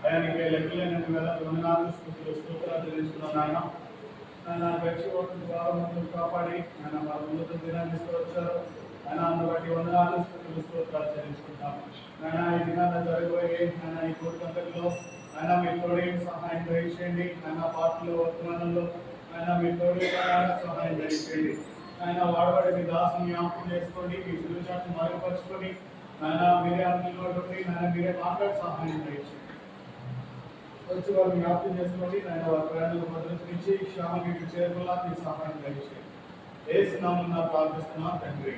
ఆయనకి లెక్కలేని వేల వందనాలు స్తోత్రాలు చెల్లించుకున్నాను ఆయన. ఆయన గడిచిపోతున్న వారం కాపాడి ఆయన మా ముందు దినాన్ని తీసుకొచ్చారు. ఆయన అందును బట్టి వందనాలు స్తోత్రాలు చెల్లించుకుంటాం. ఆయన ఈ దినాన్ని జరిగిపోయి ఆయన ఈ కోరికంతలో ఆయన మీ తోడి సహాయం దయచేయండి. ఆయన పార్టీలో వర్తమానంలో ఆయన మీ తోడి సహాయం దయచేయండి. ఆయన వాడబడి మీ దాసుని జ్ఞాపకం చేసుకోండి. మీ సులుచాన్ని మరుగుపరుచుకొని ఆయన మీరే అందులో ఆయన మీరే మాట్లాడి సహాయం దయచేయండి. వచ్చి వారిని జ్ఞాపకం చేసుకోండి. ఆయన వారి ప్రయాణాలు భద్రతనిచ్చి క్షేమానికి చేరుకులా మీ సహాయం దయచేయండి. యేసు నామమున ప్రార్థిస్తున్నాం తండ్రి.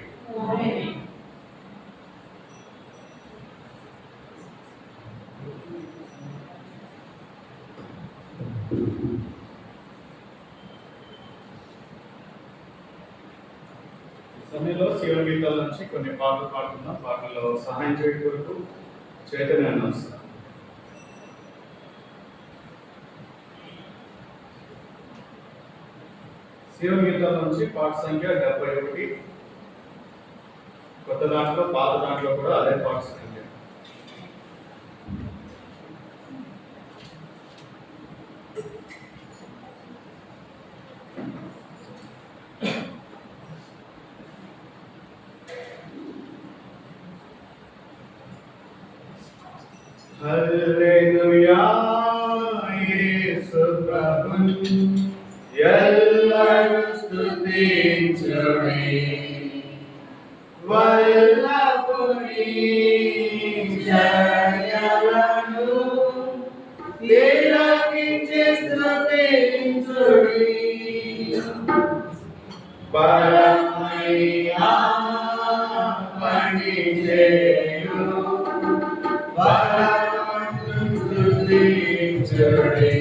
సమయంలో శివ గీతాల నుంచి కొన్ని పాటలు పాడుతున్నాం. పాటల్లో సహాయం చేయడం కొరకు చైతన్యాన్ని వస్తాం. శివ గీతాల నుంచి పాట సంఖ్య 71. కొత్త దాంట్లో పాత దాంట్లో కూడా అదే పాట సంఖ్య. హల్లెలూయా యేసు ప్రభున్ ఎల్లరూ స్తుతించుడి. వల్లభుని జయలను తిలకించి స్తుతించుడి. పరమయ్య పని చేయు స్తుతించుడి.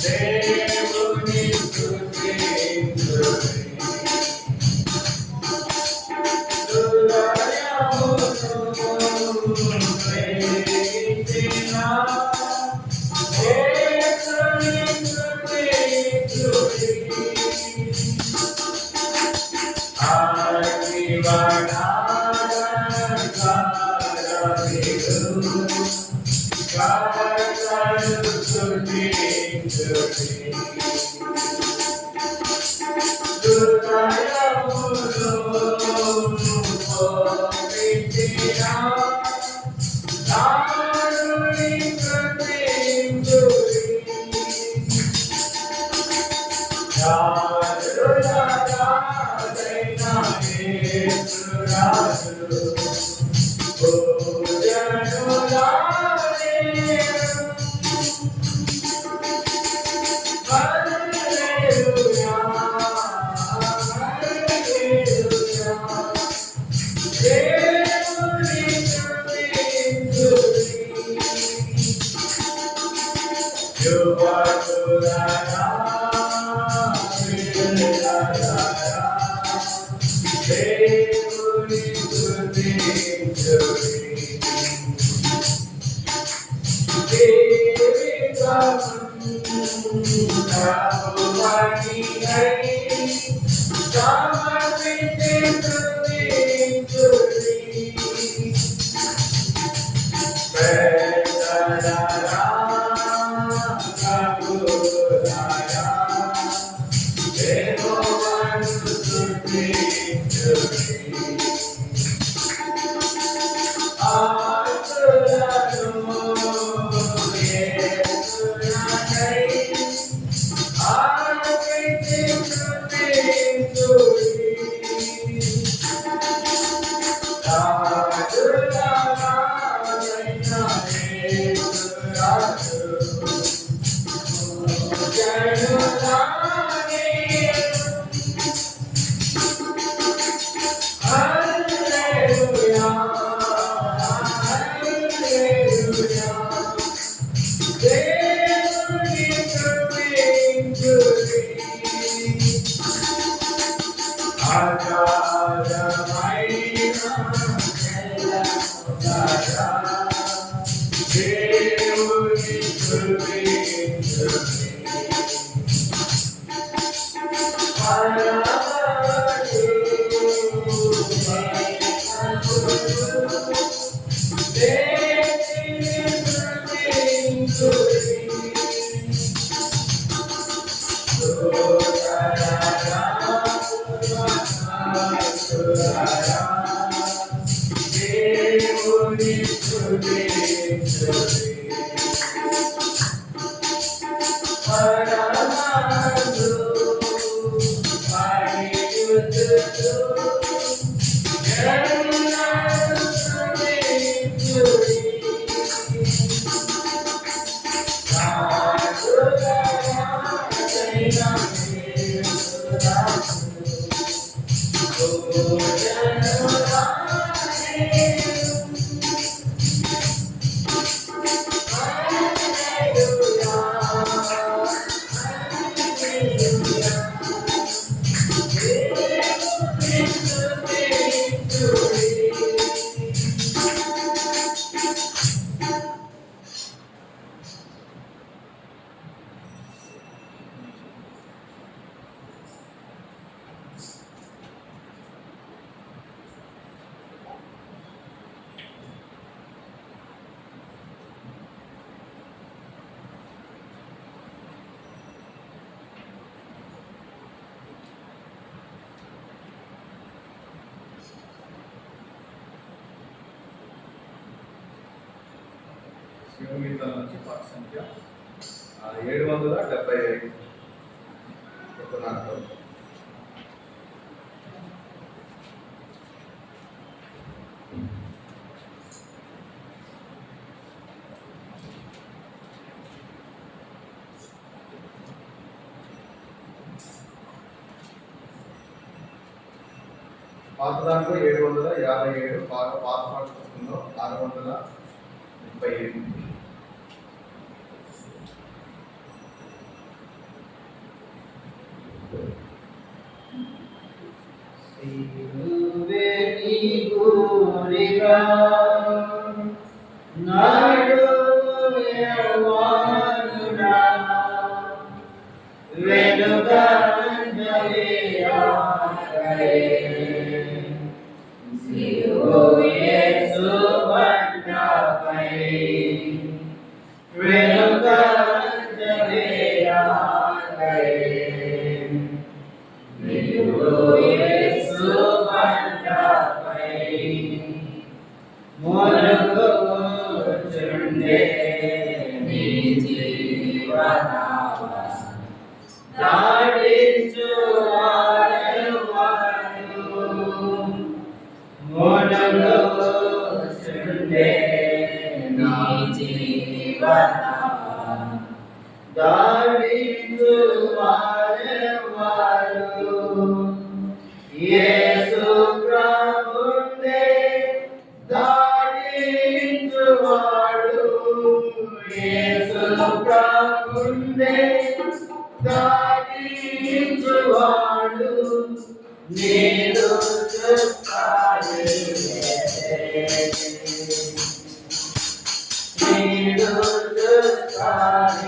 దేవుని You are good, శివగీతాల నుంచి పాట సంఖ్య 775 కొత్తనాటకం. పాత దాంట్లో 757, పాత పాఠ పుస్తకంలో 638. God యేసు ప్రభునే దాటించువాడు, యేసు ప్రభునే దాటించువాడు, నేను చూస్తాను నేను చూస్తాను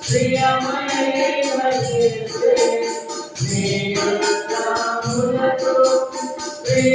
ప్రియమైన ఈ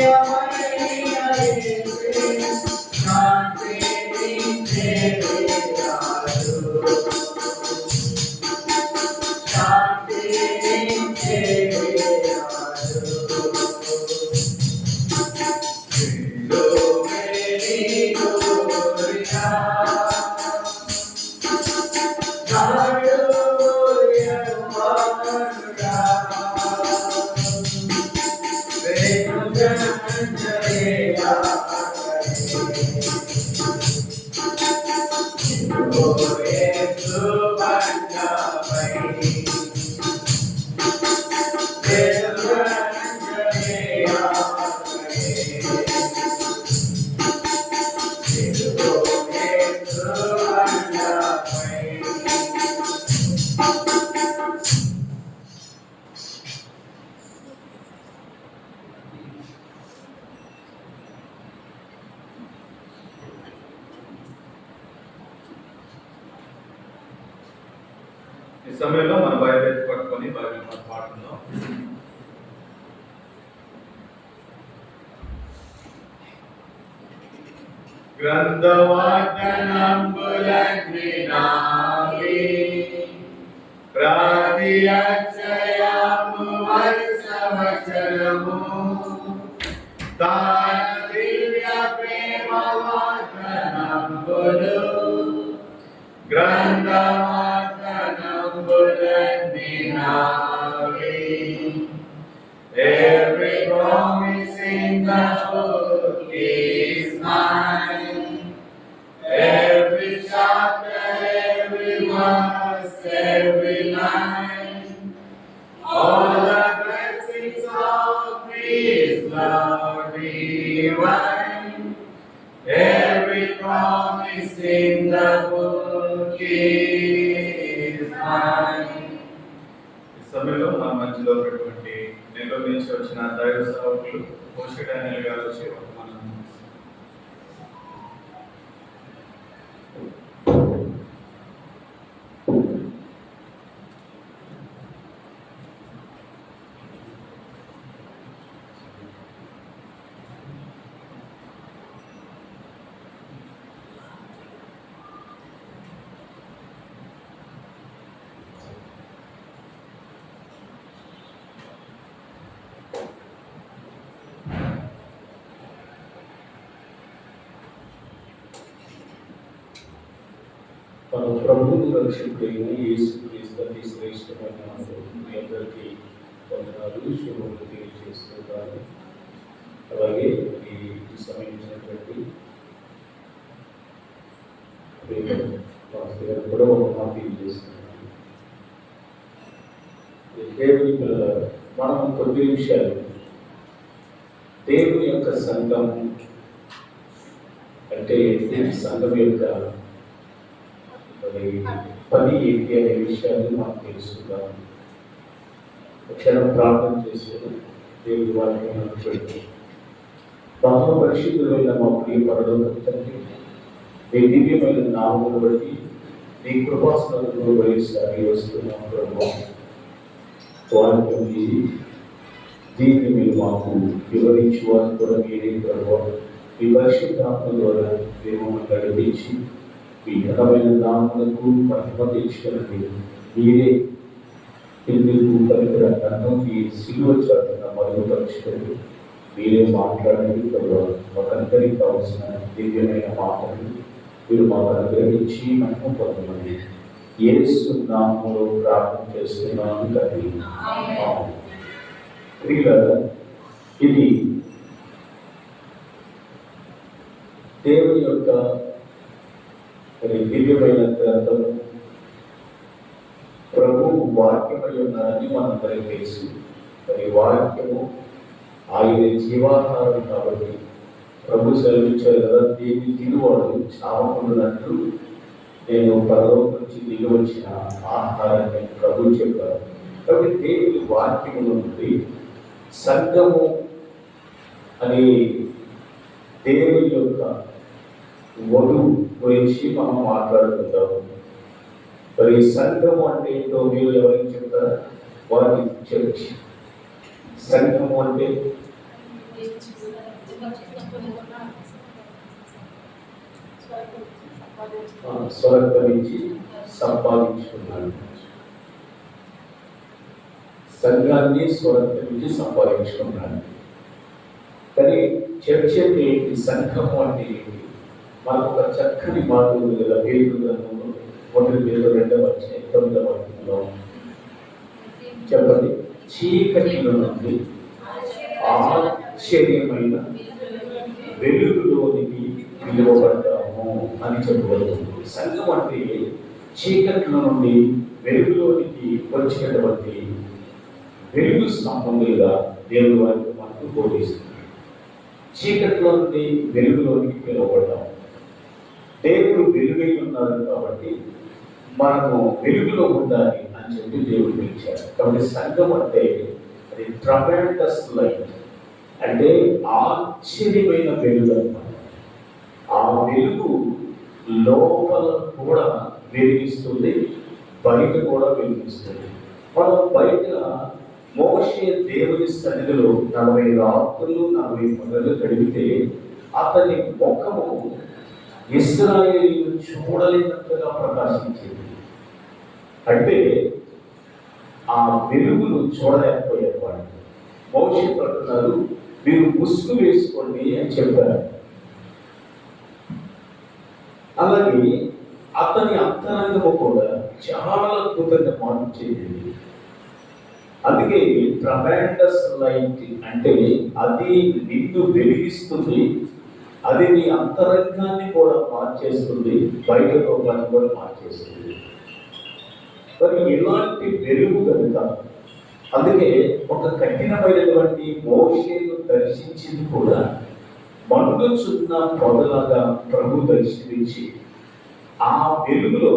సమయంలో మన బైబిల్ పట్టుకొని బైబిల్ మనం పాడుతున్నాం. గ్రంథవాగ్దానంబులన్నీ నావి ప్రతి అక్షయము వచనము తాన దివ్య ప్రేమ వాగ్దానంబులు గ్రంథవాగ్దానంబులన్నీ నావి. Every promise in the book is mine. Every chapter, every verse, every line. All the blessings of His love divine. Every promise in the book is mine. ఈ సమయంలో మన మధ్యలో ఉన్నటువంటి నెల్లూరు నుంచి వచ్చిన దైవ సేవకులు పోషక డానియల్ గారు వచ్చి మనం మన ప్రభువు రక్షకుడైన యేసుక్రీస్తు అతి శ్రేష్టమైన నామములో మీ అందరికీ వందనాలు శుభములు తెలియజేస్తున్నాను. అలాగే ఈ సమయించినటువంటి మాస్టర్ గారు కూడా ఒక మాట తెలియజేస్తున్నాను. దేవుని మనం కొద్ది నిమిషాలు దేవుని యొక్క సంఘం అంటే సంఘం యొక్క పని ఏంటి అనే విషయాన్ని మనం తెలుసుకుందాం. క్షణం ప్రార్థన చేసుకుని దేవుడి వాక్యం పెట్టి మహాపరిశుద్ధులైన మా ప్రియ పరలోక తండ్రి, మీ దివ్యమైన నామమును బట్టి నీ కృపాసనలను వహిస్తారని వస్తున్నాం ప్రభు. వాక్యం దీన్ని మీరు మాకు వివరించి వారు కూడా మీరే ప్రభు. మీ పరిశుద్ధాత్మ ద్వారా మీరు మమ్మల్ని నడిపించి మీ ఘనమైన నామములకు మహిమ తెచ్చుకుని మీరే ఎందుకు పవిత్ర నన్ను మీ సిలువ చాటున మరుగుపరచుకొని మీరే మాట్లాడండి ప్రభు. మాకందరికి కావాల్సిన దివ్యమైన మాటలు మీరు మాకు అనుగ్రహించి మహిమ పొందమని యేసు నామములో ప్రార్థన చేస్తున్నాను తండ్రి. ప్రియులారా, ఇది దేవుని యొక్క దివ్యమైన గ్రంథము. ప్రభు వాక్యమై ఉన్నారని మనందరికీ తెలుసు. మరి వాక్యము ఆయన జీవాహారం కాబట్టి ప్రభు సెలవిచ్చారు కదా, దేని తినువాడు చావకుండానట్లు నేను పరలోకం నుంచి దిగి వచ్చిన ఆహారాన్ని ప్రభు చెప్పారు. కాబట్టి దేవుని వాక్యము నుండి సంఘము అని దేవుని యొక్క వధు గురించి మనం మాట్లాడుకుంటాము. మరి సంఘము అంటే ఏంటో మీరు ఎవరికి చెప్తారా? వారికి చర్చ్. సంఘము అంటే స్వరక్తమించి సంపాదించుకున్నాడు. సంఘాన్ని స్వరక్తమించి సంపాదించుకున్నాడు. కానీ చర్చ అంటే ఏంటి, సంఘము అంటే ఏంటి? మనకు ఒక చక్కని మాట ఉంది కదా, పేరు గ్రంథంలో 1 పేతురు 2:9 చెప్పండి. చీకటిలో నుండి ఆశ్చర్యమైన వెలుగులోనికి పిలువబడ్డాము అని చెప్పబడుతుంది. సంఘం అంటే చీకటిలో నుండి వెలుగులోనికి వచ్చినటువంటి వెలుగు స్తంభములుగా దేవుడు వారికి మనకు బోధిస్తుంది. చీకటిలో నుండి వెలుగులోనికి పిలువబడ్డాము. దేవుడు వెలుగై ఉన్నారు కాబట్టి మనము వెలుగులో ఉండాలి అని చెప్పి దేవుడు పిలిచాడు. కాబట్టి సంఘం అంటే అది ట్రమెండస్ లైట్, అంటే ఆశ్చర్యమైన వెలుగు అన్నమాట. ఆ వెలుగు లోపల కూడా వెలిగిస్తుంది, బయట కూడా వెలిగిస్తుంది. మనం బయట మోషే దేవుని సన్నిధిలో 40 రాత్రులు 40 పగలు గడిపితే అతని ముఖము ఇశ్రాయేలీయులు చూడలేనంతగా ప్రకాశించింది. అంటే ఆ వెలుగును చూడలేకపోయారు వాళ్ళు. మోషే అంటున్నారు, మీరు ముసుగు వేసుకోండి అని చెప్పారు. అలాగే అతని అంతరంగము కూడా చాలా అద్భుతంగా మార్పు చెందింది. అందుకే ట్రమెండస్ లైట్ అంటే అది నిన్ను వెలిగిస్తుంది, అది నీ అంతరంగాన్ని కూడా మార్చేస్తుంది, బయట రూపాన్ని కూడా మార్చేస్తుంది. మరి ఇలాంటి వెలుగు కనుక అందుకే ఒక కఠినమైనటువంటి మోషేను దర్శించింది కూడా మండుచున్న పొదలాగా ప్రభు దర్శించి ఆ వెలుగులో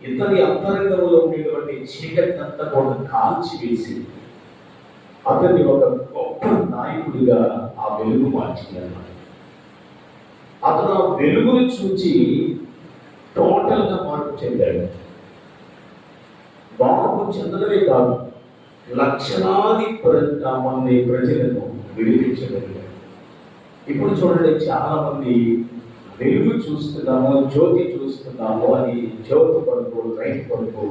ఇతని అంతరంగంలో ఉండేటువంటి చీకటి అంతా కూడా కాల్చి వేసి అతన్ని ఒక గొప్ప నాయకుడిగా ఆ వెలుగు మార్చిందన్నమాట. అతను ఆ వెలుగును చూచి టోటల్గా మార్పు చెందాడు. మార్పు చెందడమే కాదు, లక్షలాది మంది ప్రజలను విడిపించగలిగాడు. ఇప్పుడు చూడండి, చాలా మంది వెలుగు చూస్తున్నాము, జ్యోతి చూస్తున్నాము అని జ్యోతి కొరకు, రైతు కొరకు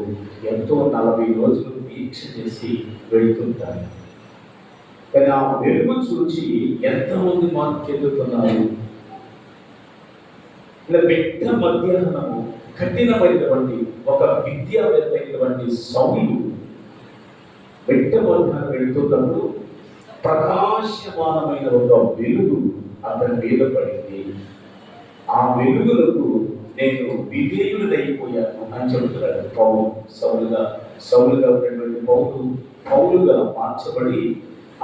ఎంతో 40 రోజులు దీక్ష చేసి వెళుతుంటారు. కానీ ఆ వెలుగు చూసి ఎంతమంది మార్పు చెందుతున్నారు? ఇలా బిడ్డ మధ్యాహ్నము కఠినమైనటువంటి ఒక విద్యావేత్త అయినటువంటి సౌలు బిడ్డ మధ్యాహ్నం వెళుతున్నప్పుడు ప్రకాశమానమైన ఒక వెలుగు అతని మీద పడింది. ఆ వెలుగులకు నేను విధేయుడైపోయాను అని చెబుతున్నాడు పౌలు. సౌలుగా ఉన్నటువంటి పౌలుగా మార్చబడి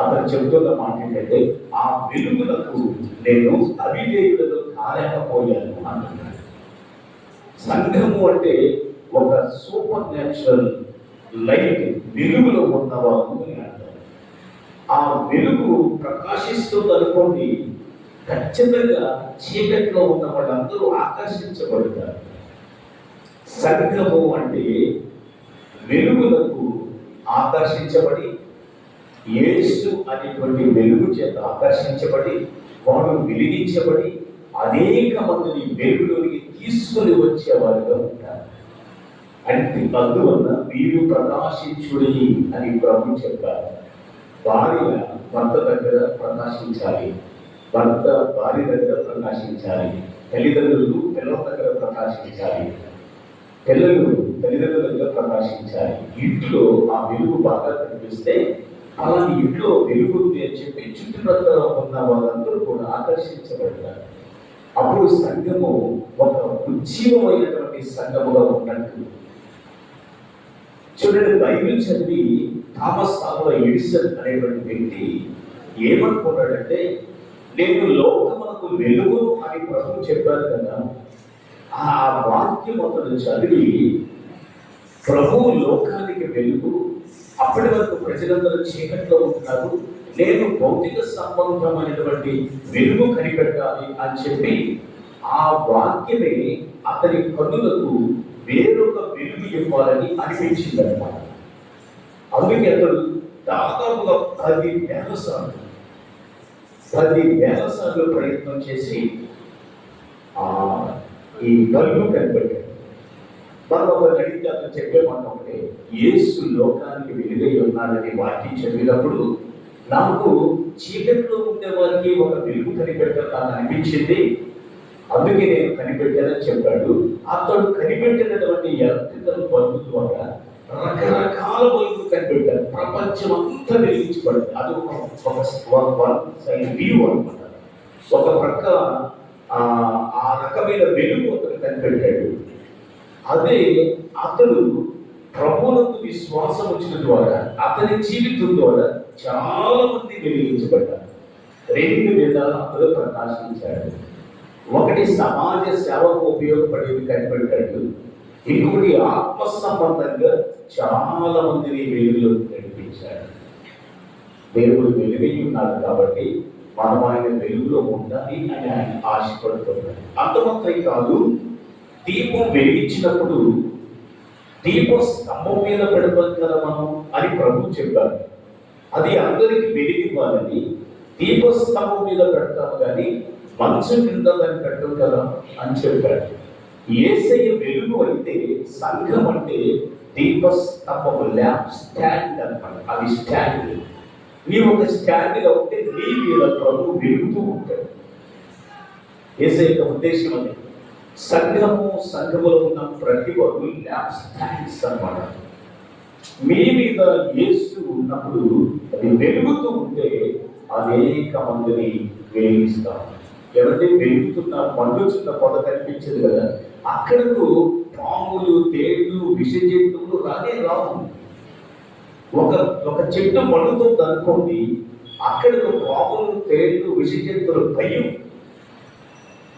అతను చెబుతున్న మాట ఏంటంటే, ఆ వెలుగులకు నేను అవిధేయుడను కాలేకపోయాను అంటున్నాడు. సంఘము అంటే ఒక సూపర్ న్యాచురల్ లైట్, వెలుగులో ఉన్నవారు అని అంటారు. ఆ వెలుగు ప్రకాశిస్తుంది అనుకోండి, ఖచ్చితంగా చీకట్లో ఉన్న వాళ్ళందరూ ఆకర్షించబడతారు. సంఘము అంటే వెలుగులకు ఆకర్షించబడి యేసు అనేటువంటి వెలుగు చేత ఆకర్షించబడి వాడు వెలిగించబడి అనేక మందిని వెలుగులోనికి తీసుకొని వచ్చేవారుగా ఉంటారు. అంటే అందువల్ల వీరు ప్రకాశించుడి అని ప్రభు చెప్పారు. భార్య భర్త దగ్గర ప్రకాశించాలి, భర్త భార్య దగ్గర ప్రకాశించాలి, తల్లిదండ్రులు పిల్లల దగ్గర ప్రకాశించాలి, పిల్లలు తల్లిదండ్రుల దగ్గర ప్రకాశించాలి. ఇంట్లో ఆ వెలుగు బాగా కనిపిస్తే అలాంటి ఇంట్లో వెలుగు అని చెప్పి చుట్టుపక్కల ఉన్న వాళ్ళందరూ కూడా ఆకర్షించబడతారు. అప్పుడు సంఘము ఒక ఉజ్జీవమైనటువంటి సంఘముగా ఉన్నట్టు. చూడండి, బైబిల్ చదివి థామస్ ఆల్వా ఎడిసన్ అనేటువంటి వ్యక్తి ఏమనుకున్నాడంటే, నేను లోకమునకు వెలుగు అని ప్రభు చెప్పారు కదా, ఆ వాక్యం అతను చదివి ప్రభువు లోకానికి వెలుగు, అప్పటి వరకు ప్రజలందరూ చీకట్లో ఉంటున్నారు, నేను భౌతిక సంబంధమైనటువంటి వెలుగు కనిపెట్టాలి అని చెప్పి ఆ వాక్యమే అతని కన్నులకు వేరొక వెలుగు ఇవ్వాలని అనిపించింది అన్నమాట. అందుకే అతడు దాదాపుగా 10 నెలల సార్లు 10,000 సార్లు ప్రయత్నం చేసి ఈ బల్బు కనిపెట్టాడు. మనం ఒక అడిగితే అతను చెప్పే మాట ఒకటే, యేసు లోకానికి వెలుగై ఉన్నాడని వాక్యం చదివినప్పుడు నాకు చీకట్లో ఉండే వారికి ఒక వెలుగు కనిపెట్టాలని నాకు అనిపించింది, అందుకే నేను కనిపెట్టానని చెప్పాడు. అతడు కనిపెట్టినటువంటి ఎలక్ట్రికల్ బల్బు ద్వారా రకరకాల బల్బులు కనిపెట్టారు. ప్రపంచం అంతా వెలిగించబడింది. అది ఒక సైడ్ వ్యూ అనమాట. ఒక ప్రక్క ఆ రకమైన వెలుగు అతను కనిపెట్టాడు. అదే అతడు ప్రభువునందు విశ్వాసం వచ్చిన ద్వారా అతని జీవితం ద్వారా చాలా మంది వెలిగించబడ్డారు. 2 విధాలు అతడు ప్రకాశించాడు. ఒకటి సమాజ సేవకు ఉపయోగపడేది కనిపెట్టాడు. ఇంకొకటి ఆత్మ సంబంధంగా చాలా మందిని వెలుగులో నడిపించాడు. దేవుడు వెలుగై ఉన్నాడు కాబట్టి మనం ఆయన వెలుగులో ఉండాలి అని ఆయన ఆశపడుతున్నాడు. అంతమాత్రం కాదు, దీపం వెలిగించినప్పుడు దీపం స్తంభం మీద పెడతాం కదా మనం అని ప్రభు చెప్పారు. అది అందరికీ వెలిగివ్వాలని దీపస్తంభం మీద పెడతాము కానీ మంచం కింద దాన్ని పెట్టం కదా అని చెప్పాడు. యేసయ్య వెలుగు అయితే సంఘం అంటే దీపస్తంభము, ల్యాంప్ స్టాండ్ అన్నమాట. అది స్టాండ్. నీవు ఒక స్టాండ్గా ఉంటే నీ మీద ప్రభు వెలుగుతూ ఉంటాడు. యేసయ్య ఉద్దేశం అది. సంఘములో ఉన్న ప్రతి ఒక్కరు ల్యాంప్ స్టాండ్స్ అన్నమాట. మీ మీద యేసు ఉన్నప్పుడు అది వెలుగుతూ ఉంటే అనేక మందిని వెలిగిస్తాం. ఎవరైతే వెలుగుతున్న మండుచున్న పొద కనిపించదు కదా, అక్కడకు పాములు, తేళ్లు, విష జంతువులు రావు. ఒక చెట్టు మండుతుంది అనుకోండి, అక్కడకు పాములు, తేళ్లు, విష జంతువులు భయం.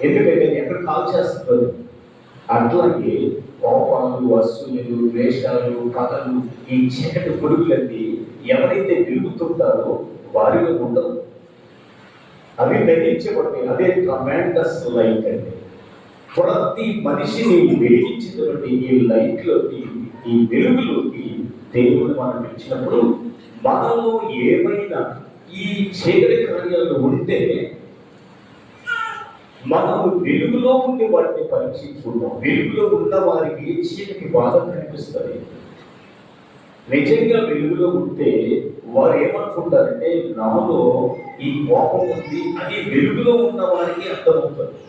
ఎందుకంటే ఎక్కడ కాల్ చేస్తున్నారు. అట్లాగే కోపాలు, అసూయలు, ద్వేషాలు, పగలు, ఈ చీకటి పురుగులన్నీ ఎవరైతే వెలుగుతుంటారో వారిలో ఉండవు. అవి గ్రహించబడతాయి. అదే ట్రమాండస్ లైట్ అంటే ప్రతి మనిషిని వెలిగించినటువంటి ఈ లైట్లోకి, ఈ వెలుగులోకి దేవుడు మనం ఇచ్చినప్పుడు మనలో ఏమైనా ఈ చీకటి కార్యాలు ఉంటే మనము వెలుగులో ఉండి వాటిని పరీక్షించుకుంటాం. వెలుగులో ఉన్న వారికి చీకటి బాధ కనిపిస్తుంది. నిజంగా వెలుగులో ఉంటే వారు ఏమనుకుంటారంటే నాలో ఈ కోపం ఉంది అని వెలుగులో ఉన్న వారికి అర్థమవుతుంది.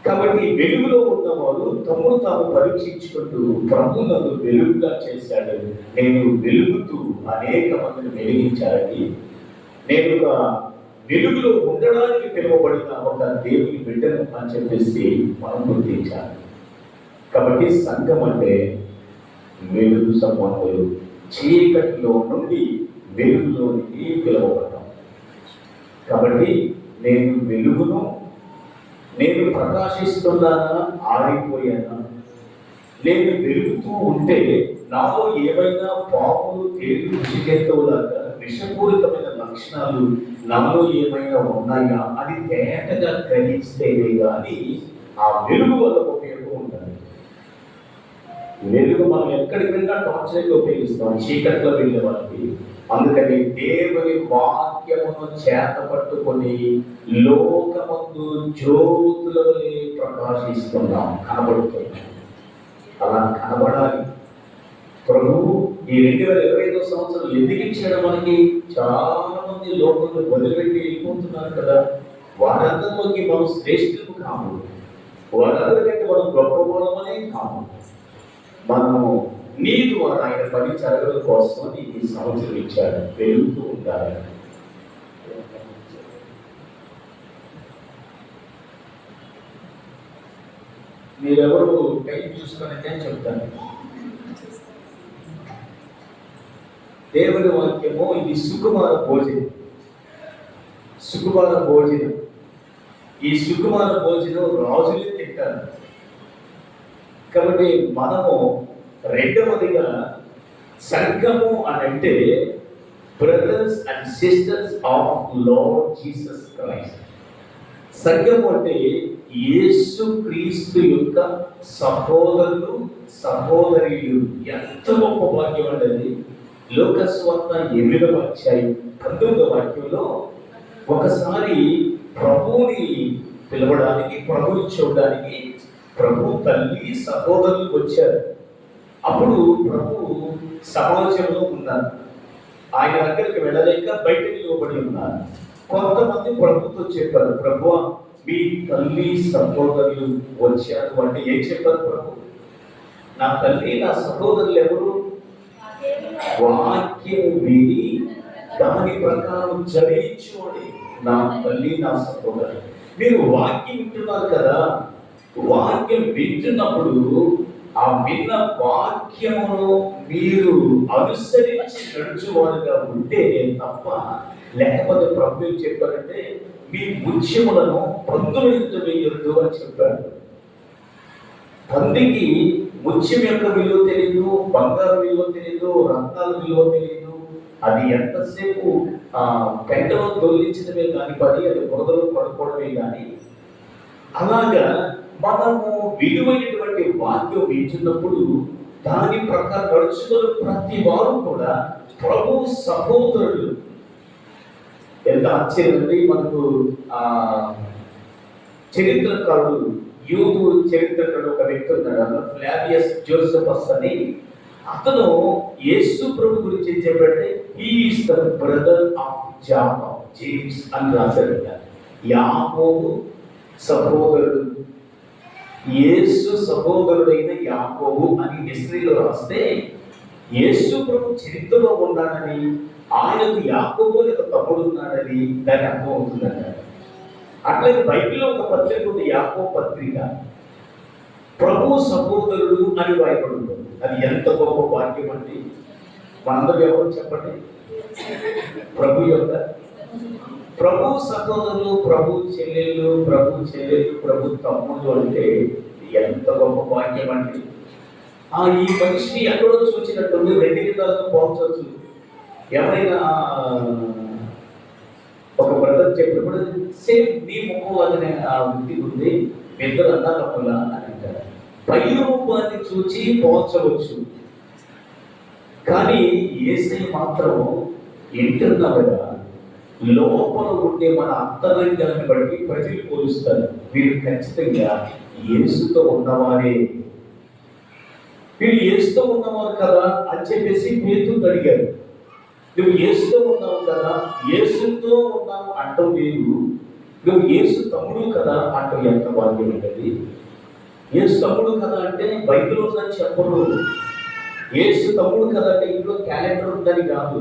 కాబట్టి వెలుగులో ఉన్నవారు తమను తాము పరీక్షించుకుంటూ ప్రభు నన్ను వెలుగుగా చేశాడు, నేను వెలుగుతూ అనేక మందిని వెలిగించాలని, నేను ఒక వెలుగులో ఉండడానికి పిలువబడిన ఒక దేవుని బిడ్డను అని చెప్పేసి మనం గుర్తించాలి. కాబట్టి సంఘం అంటే వెలుగు సంబంధులు, చీకటిలో నుండి వెలుగులోనికి పిలువబడ్డాం. కాబట్టి నేను వెలుగును, నేను ప్రకాశిస్తున్నానా, ఆరిపోయానా? నేను వెలుగుతూ ఉంటే నాలో ఏమైనా పాములు, తేళ్లు, విషజంతువులాగా విషపూరితమైన లక్షణాలు నాలో ఏమైనా ఉన్నాయా అని తేటగా గ్రహిస్తేనే కానీ ఆ వెలుగు వల్ల ఉపయోగం ఉంటుంది. వెలుగు మనం ఎక్కడికి వెళ్ళినా టార్చర్గా ఉపయోగిస్తాం, చీకట్లో వెళ్ళే వాళ్ళకి. అందుకని దేవుని వాక్యమును చేత పట్టుకొని లోకమందు జ్యోతుల వలె ప్రకాశిస్తున్నాం, కనబడుతున్నాం. అలా కనబడాలి. ప్రభు ఈ 2025 సంవత్సరం ఎందుకు ఇచ్చాడు మనకి? చాలా మంది లోకంలో వదిలిపెట్టి వెళ్ళిపోతున్నారు కదా. వారందరిలోకి మనం శ్రేష్ఠులు కాము, వారందరికంటే మనం గొప్పవాళ్ళమనే కాము. మనము నీ ద్వారా ఆయన పని జరగడం కోసం ఈ సంవత్సరం ఇచ్చాడు, వెలుగుతూ ఉండాలి. మీరెవరు టైం చూసుకున్నట్టే చెప్తాను. దేవుని వాక్యము ఇది సుకుమార భోజనం. సుకుమార భోజనం, ఈ సుకుమార భోజనం రాజులే తింటారు. కాబట్టి మనము రెండవదిగా సంఘము అని అంటే brothers and sisters of lord Jesus Christ. సంఘము అంటే యేసు క్రీస్తు యొక్క సహోదరులు, సహోదరులు. ఎంత గొప్ప వాక్యం అంటే లోకస్వార్త 8వ అధ్యాయం 19వ వాక్యంలో ఒకసారి ప్రభువుని పిలవడానికి, ప్రభుని చూడడానికి ప్రభు తల్లి సహోదరులు వచ్చారు. అప్పుడు ప్రభు సమాజంలో ఉన్నారు. ఆయన దగ్గరికి వెళ్ళలేక బయటకు నిలబడి ఉన్నారు. కొంతమంది ప్రభుతో చెప్పారు, ప్రభు మీ తల్లి సహోదరులు వచ్చారు అంటే ఏం చెప్పారు ప్రభు? నా తల్లి నా సహోదరులు ఎవరు? వాక్యం విని దాని ప్రకారం చరించుకోండి. నా తల్లి నా సహోదరులు. మీరు వాక్యం వింటున్నారు కదా, వాక్యం వింటున్నప్పుడు ఆ విన్న వాక్యమును మీరు అనుసరించి నడుచువారుగా ఉంటే తప్ప, లేకపోతే ప్రభు ఏం చెప్పారంటే మీ ముత్యములను పందుల యుద్ధ వేయొద్దు అని చెప్పారు. పందికి ముత్యం యొక్క విలువ తెలియదు, బంగారు విలువ తెలియదు, రత్నాల విలువ తెలియదు. అది ఎంతసేపు పెంటలో దొల్లించడమే కానీ పని, అది బురదలో పడుకోవడమే కానీ. అలాగా మనము విలువైనటువంటి వాక్యం వింటున్నప్పుడు దాని ప్రకారం నడుచుకున్న ప్రతి వారు కూడా ప్రభు సహోదరులు. ఎంత ఆశ్చర్యం అండి! మనకు చరిత్రకారుడు, యూదు చరిత్రకారుడు ఒక వ్యక్తి ఉన్నాడు, ఫ్లావియస్ జోసెఫస్ అని. అతను యేసు ప్రభు గురించి ఏం చెప్పాడంటే he is the brother of Jacob, James అని రాశాడు. యాకోబు సహోదరుడు, యేసు సహోదరుడైన యాకోబు అని హిస్టరీలో రాస్తే యేసు ప్రభు చరిత్రలో ఉన్నాడని, ఆయనకు యాకోబు యొక్క తమ్ముడు ఉన్నాడని దాని అర్థం అవుతుందట. అట్లాగే బైబిల్లో ఒక పత్రిక ఉంది, యాకోబు పత్రిక. ప్రభు సహోదరుడు అని రాయబడి ఉంటుంది. అది ఎంత గొప్ప వాక్యం అండి! మనందరూ ఎవరు చెప్పండి? ప్రభు సహోదరులు, ప్రభు చెల్లెలు, ప్రభు తమ్ముడు అంటే ఎంత గొప్ప వాక్యం అండి! ఈ మనిషిని ఎక్కడో చూసినట్టు రెండు విధాలుగా పోల్చవచ్చు. ఎవరైనా ఒక బ్రదర్ చెప్పినప్పుడు సేమ్ నీ ముఖం అనే ఆ వృత్తి ఉంది, ఇద్దరు అన్నదమ్ముల అని అంటారు. పై రూపాన్ని చూచి పోల్చవచ్చు, కానీ యేసయ్య మాత్రం ఇంటర్నల్గా లోపల ఉండే మన అంతరంగాన్ని బట్టి ప్రజలు పోలుస్తారు. వీరు ఖచ్చితంగా యేసుతో ఉన్నవారే, వీళ్ళు యేసుతో ఉన్నవారు కదా అని చెప్పేసి పేతురుని అడిగారు. నువ్వు యేసుతో ఉన్నావు కదా, యేసుతో ఉన్నావు అంటావు లేదు, నువ్వు యేసు తమ్ముడు కదా అంటావు. ఎంత భాగ్యం ఉంటుంది! యేసు తమ్ముడు కదా అంటే బైబిల్ ఉందని చెప్పరు. యేసు తమ్ముడు కదా అంటే ఇంట్లో క్యాలెండర్ ఉందని కాదు.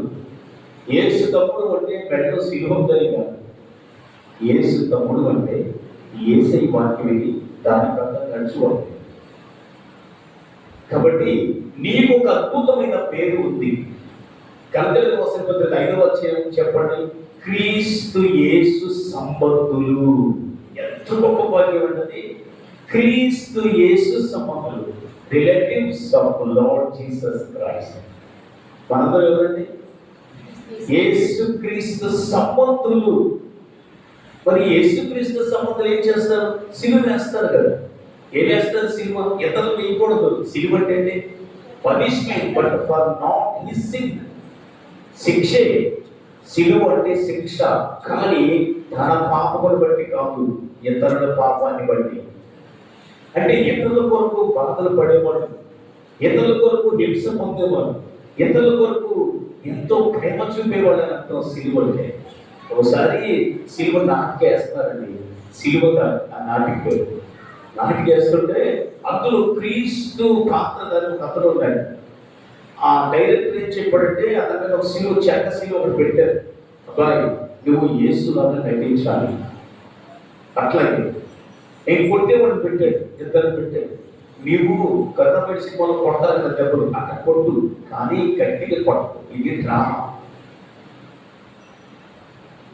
యేసు తమ్ముడు అంటే పెళ్ళలో సిలువ ఉందని కాదు. యేసు తమ్ముడు అంటే యేసయ్య వాక్యం ఇది, దాని ప్రకారం నడుచుకోవాలి. కాబట్టి నీకు ఒక అద్భుతమైన పేరు ఉంది. గలతీయులకు రాసిన పత్రిక 5వ అధ్యాయం చెప్పండి, క్రీస్తు యేసు సంబంధులు. ఎంత గొప్ప భాగ్యం అంటే క్రీస్తు యేసు సంబంధులు, relatives of lord Jesus Christ. మనందరూ ఎవరండి? యేసు క్రీస్తు సంబంధులు. మరి యేసు క్రీస్తు సంబంధులు ఏం చేస్తారు? సిలువ వేస్తారు కదా. ఏం వేస్తారు? సిలువ. ఇతరులు వేయకూడదు. సిలువ అంటే punishment, but for not his sin. శిక్షే. సిలువ అంటే శిక్ష, కానీ తన పాపమును బట్టి కాదు, ఇతరుల పాపాన్ని బట్టి. అంటే ఇతరుల కొరకు బాధలు పడేవాడు, ఇతరుల కొరకు హింస పొందేవాడు, ఇతరుల కొరకు ఎంతో ప్రేమ చూపేవాడు అని అర్థం సిలువ అంటే. ఒకసారి సిలువ నాటికేస్తారండి. సిలువగా ఆ నాటికేస్తుంటే అందులో క్రీస్తు పాత్రధారి ఒక అతను ఉన్నాడు. ఆ డైరెక్టర్ ఏం చెప్పాడంటే అతని మీద ఒక సిలువ, చెక్క సిలువ ఒకటి పెట్టారు. అబ్బాయి నువ్వు యేసులాగా నటించాలి. అట్లాగే నేను కొట్టేవాడిని పెట్టాడు, ఇద్దరు పెట్టాడు. నీవు గత పెడిసి వాళ్ళు కొడతారు కదా దెబ్బలు, అక్కడ కొట్టు, కానీ గట్టిగా కొట్టు. ఇది డ్రామా.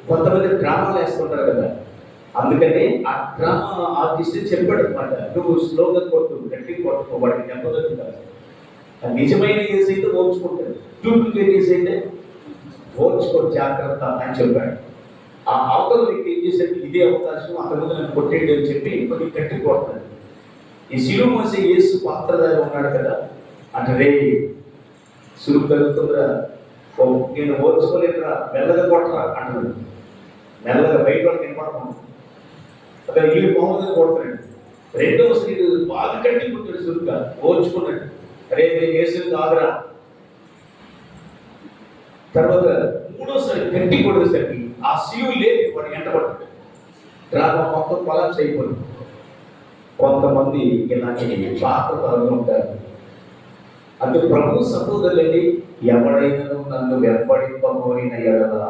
కొంతమంది డ్రామాలు వేసుకుంటారు కదా, అందుకని ఆ డ్రామా ఆర్టిస్ట్ చెప్పాడు అనమాట, నువ్వు స్లోగా కొట్టు, గట్టిగా కొట్టుకో, వాడికి దెబ్బలు కాదు. నిజమైన ఏజ్ అయితే ఓర్చుకుంటాడు, డూప్లికేట్ ఏజ్ అయితే ఓర్చుకోడు, జాగ్రత్త అని చెప్పాడు. ఆ అవతల వ్యక్తి ఏం చేశాడు, ఇదే అవకాశం అతని ముందు నన్ను కొట్టేయడం అని చెప్పి కొద్ది గట్టి కొడతాడు. ఈ సిలువ మోసే యేసు పాత్రధారి ఉన్నాడు కదా, అంటే రే సులువు కలుగుతుందిరా, నేను ఓర్చుకోలేదురా, మెల్లగా కొట్టరా అంటున్నాడు. మెల్లగా బయట వాళ్ళకి వినపడకుండా అక్కడ ఈ మామూలుగా కొడుతున్నాడు. రెండవ స్త్రీడు బాగా కట్టి పుట్టాడు, సురుగ్గా ఓర్చుకున్నాడు. అరే నేను చేసేది కాదురా. తర్వాత మూడోసారి గట్టి కొట్టేసరికి ఆ శివుడు లేపి వాడు ఎంటబడ్డాడు. డ్రామా మొత్తం కొలాప్స్ అయిపోయింది. కొంతమంది ఇలాంటి పాత్రలు ఉంటారు. అందుకు ప్రభు సహోదరులని ఎవడైనా నన్ను వెంబడింపబోయిన ఎడల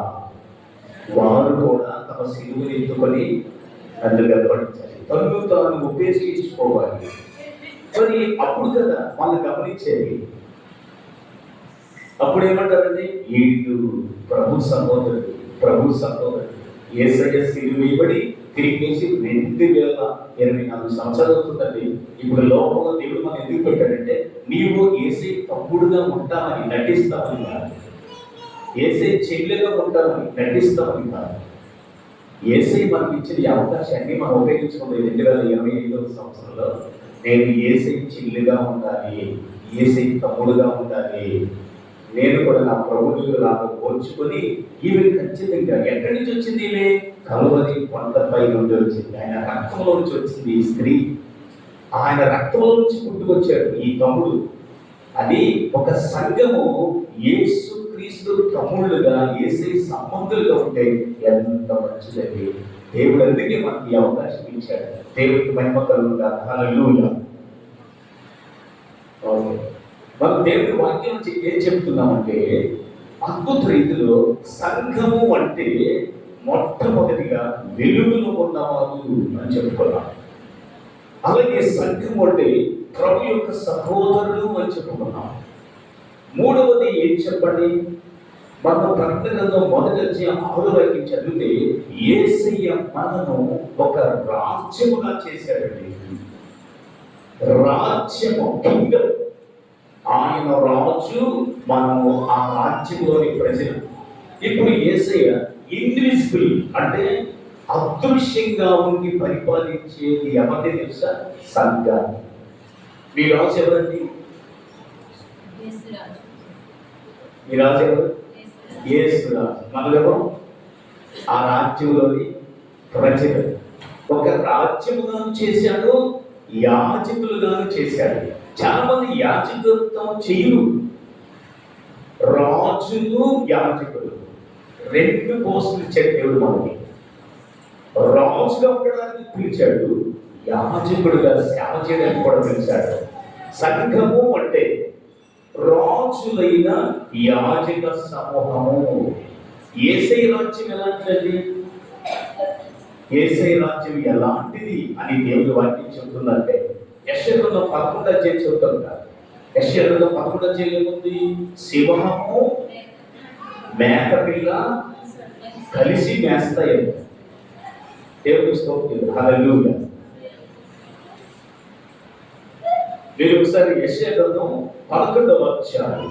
వారు కూడా తమ సిలువను ఎత్తుకొని నన్ను వెంబడించాలి, తను తాను ఉపేక్షించుకోవాలి. మరి అప్పుడు కదా వాళ్ళు గమనించేది. అప్పుడు ఏమంటారండి, వీళ్ళు ప్రభు సహోదరుడు యేసయ్య సిలువ వేయబడి తిరిగేసి 2024 సంవత్సరాలు అవుతుందండి. ఇప్పుడు లోపల దేవుడు మనం ఎందుకు పెట్టాడంటే నీవు యేసయ్య తమ్ముడుగా ఉంటామని, నటిస్తామని కాదు. యేసయ్య చెల్లెగా ఉంటామని, నటిస్తామని కాదు. యేసయ్య మనకి ఇచ్చిన ఈ అవకాశాన్ని మనం ఉపయోగించుకుంది. 2025వ సంవత్సరంలో నేను యేసయ్య చెల్లిగా ఉండాలి, యేసయ్య తమ్ముడుగా ఉండాలి, నేను కూడా నా ప్రభువుని లాగా పోల్చుకొని ఈమె ఖచ్చితంగా ఎక్కడి నుంచి వచ్చింది, ఈమె కలువరి కొండపై నుండి వచ్చింది. ఆయన రక్తంలో నుంచి వచ్చింది ఈ స్త్రీ. ఆయన రక్తంలో నుంచి పుట్టుకొచ్చాడు ఈ తమ్ముడు. అది ఒక సంఘము యేసు క్రీస్తు తమ్ముళ్ళుగా, యేసయ్య సంబంధులుగా ఉంటే ఎంత మంచిదండి. దేవుడు అందుకే మనకి ఈ అవకాశం ఇచ్చాడు. దేవుడికి మహిమ కలుగుగా. హల్లెలూయా. మనం దేవుడి వాక్యం ఏం చెప్తున్నామంటే అద్భుత రీతిలో సంఘము అంటే మొట్టమొదటిగా వెలుగులో ఉన్నవారు అని చెప్పుకున్నాం. అలాగే సంఘం అంటే ప్రభు యొక్క సహోదరులు అని చెప్పుకున్నాం. మూడవది ఏం చెప్పండి, మనం ప్రకటన గ్రంథం 1:6 చదివితే యేసయ్య మనను ఒక రాజ్యముగా చేశాడండి. రాజ్యము, కింగ్డమ్. ఆయన రాజు, మనము ఆ రాజ్యంలోని ప్రజలు. ఇప్పుడు యేసయ్య ఇన్విజిబుల్ అంటే అదృశ్యంగా ఉండి పరిపాలించేది ఎవరిని తెలుసా? సంఘాన్ని. మీ రాజు ఎవరండి? మీ రాజు ఎవరు? యేసు రాజు. మనమెవరు? ఆ రాజ్యంలోని ప్రజలు. ఒక రాజ్యముగాను చేశాడు, యాజకులుగాను చేశాడు. చాలా మంది యాజకత్వం చేయరు. రాజులు యాజకులు 2 పోస్టులు ఇచ్చాడు దేవుడు మనకి. రాజుగా ఉండడానికి పిలిచాడు, యాజకుడుగా సేవ చేయడానికి కూడా పిలిచాడు. సంఘము అంటే రాజులైన యాజక సమూహము. యేసయ్య రాజ్యం ఎలాంటిది? యేసయ్య రాజ్యం ఎలాంటిది అని దేవుడు వాక్యం చెబుతుందంటే యెషయా గ్రంథం 11 చెబుతుంటారు. యెషయా గ్రంథం 11 ఏముంది? సింహము మేకపిల్ల కలిసి మేస్తాయి. దేవుని స్తోత్రం. హల్లెలూయా. మీరు ఒకసారి యెషయా గ్రంథం 11వ అధ్యాయం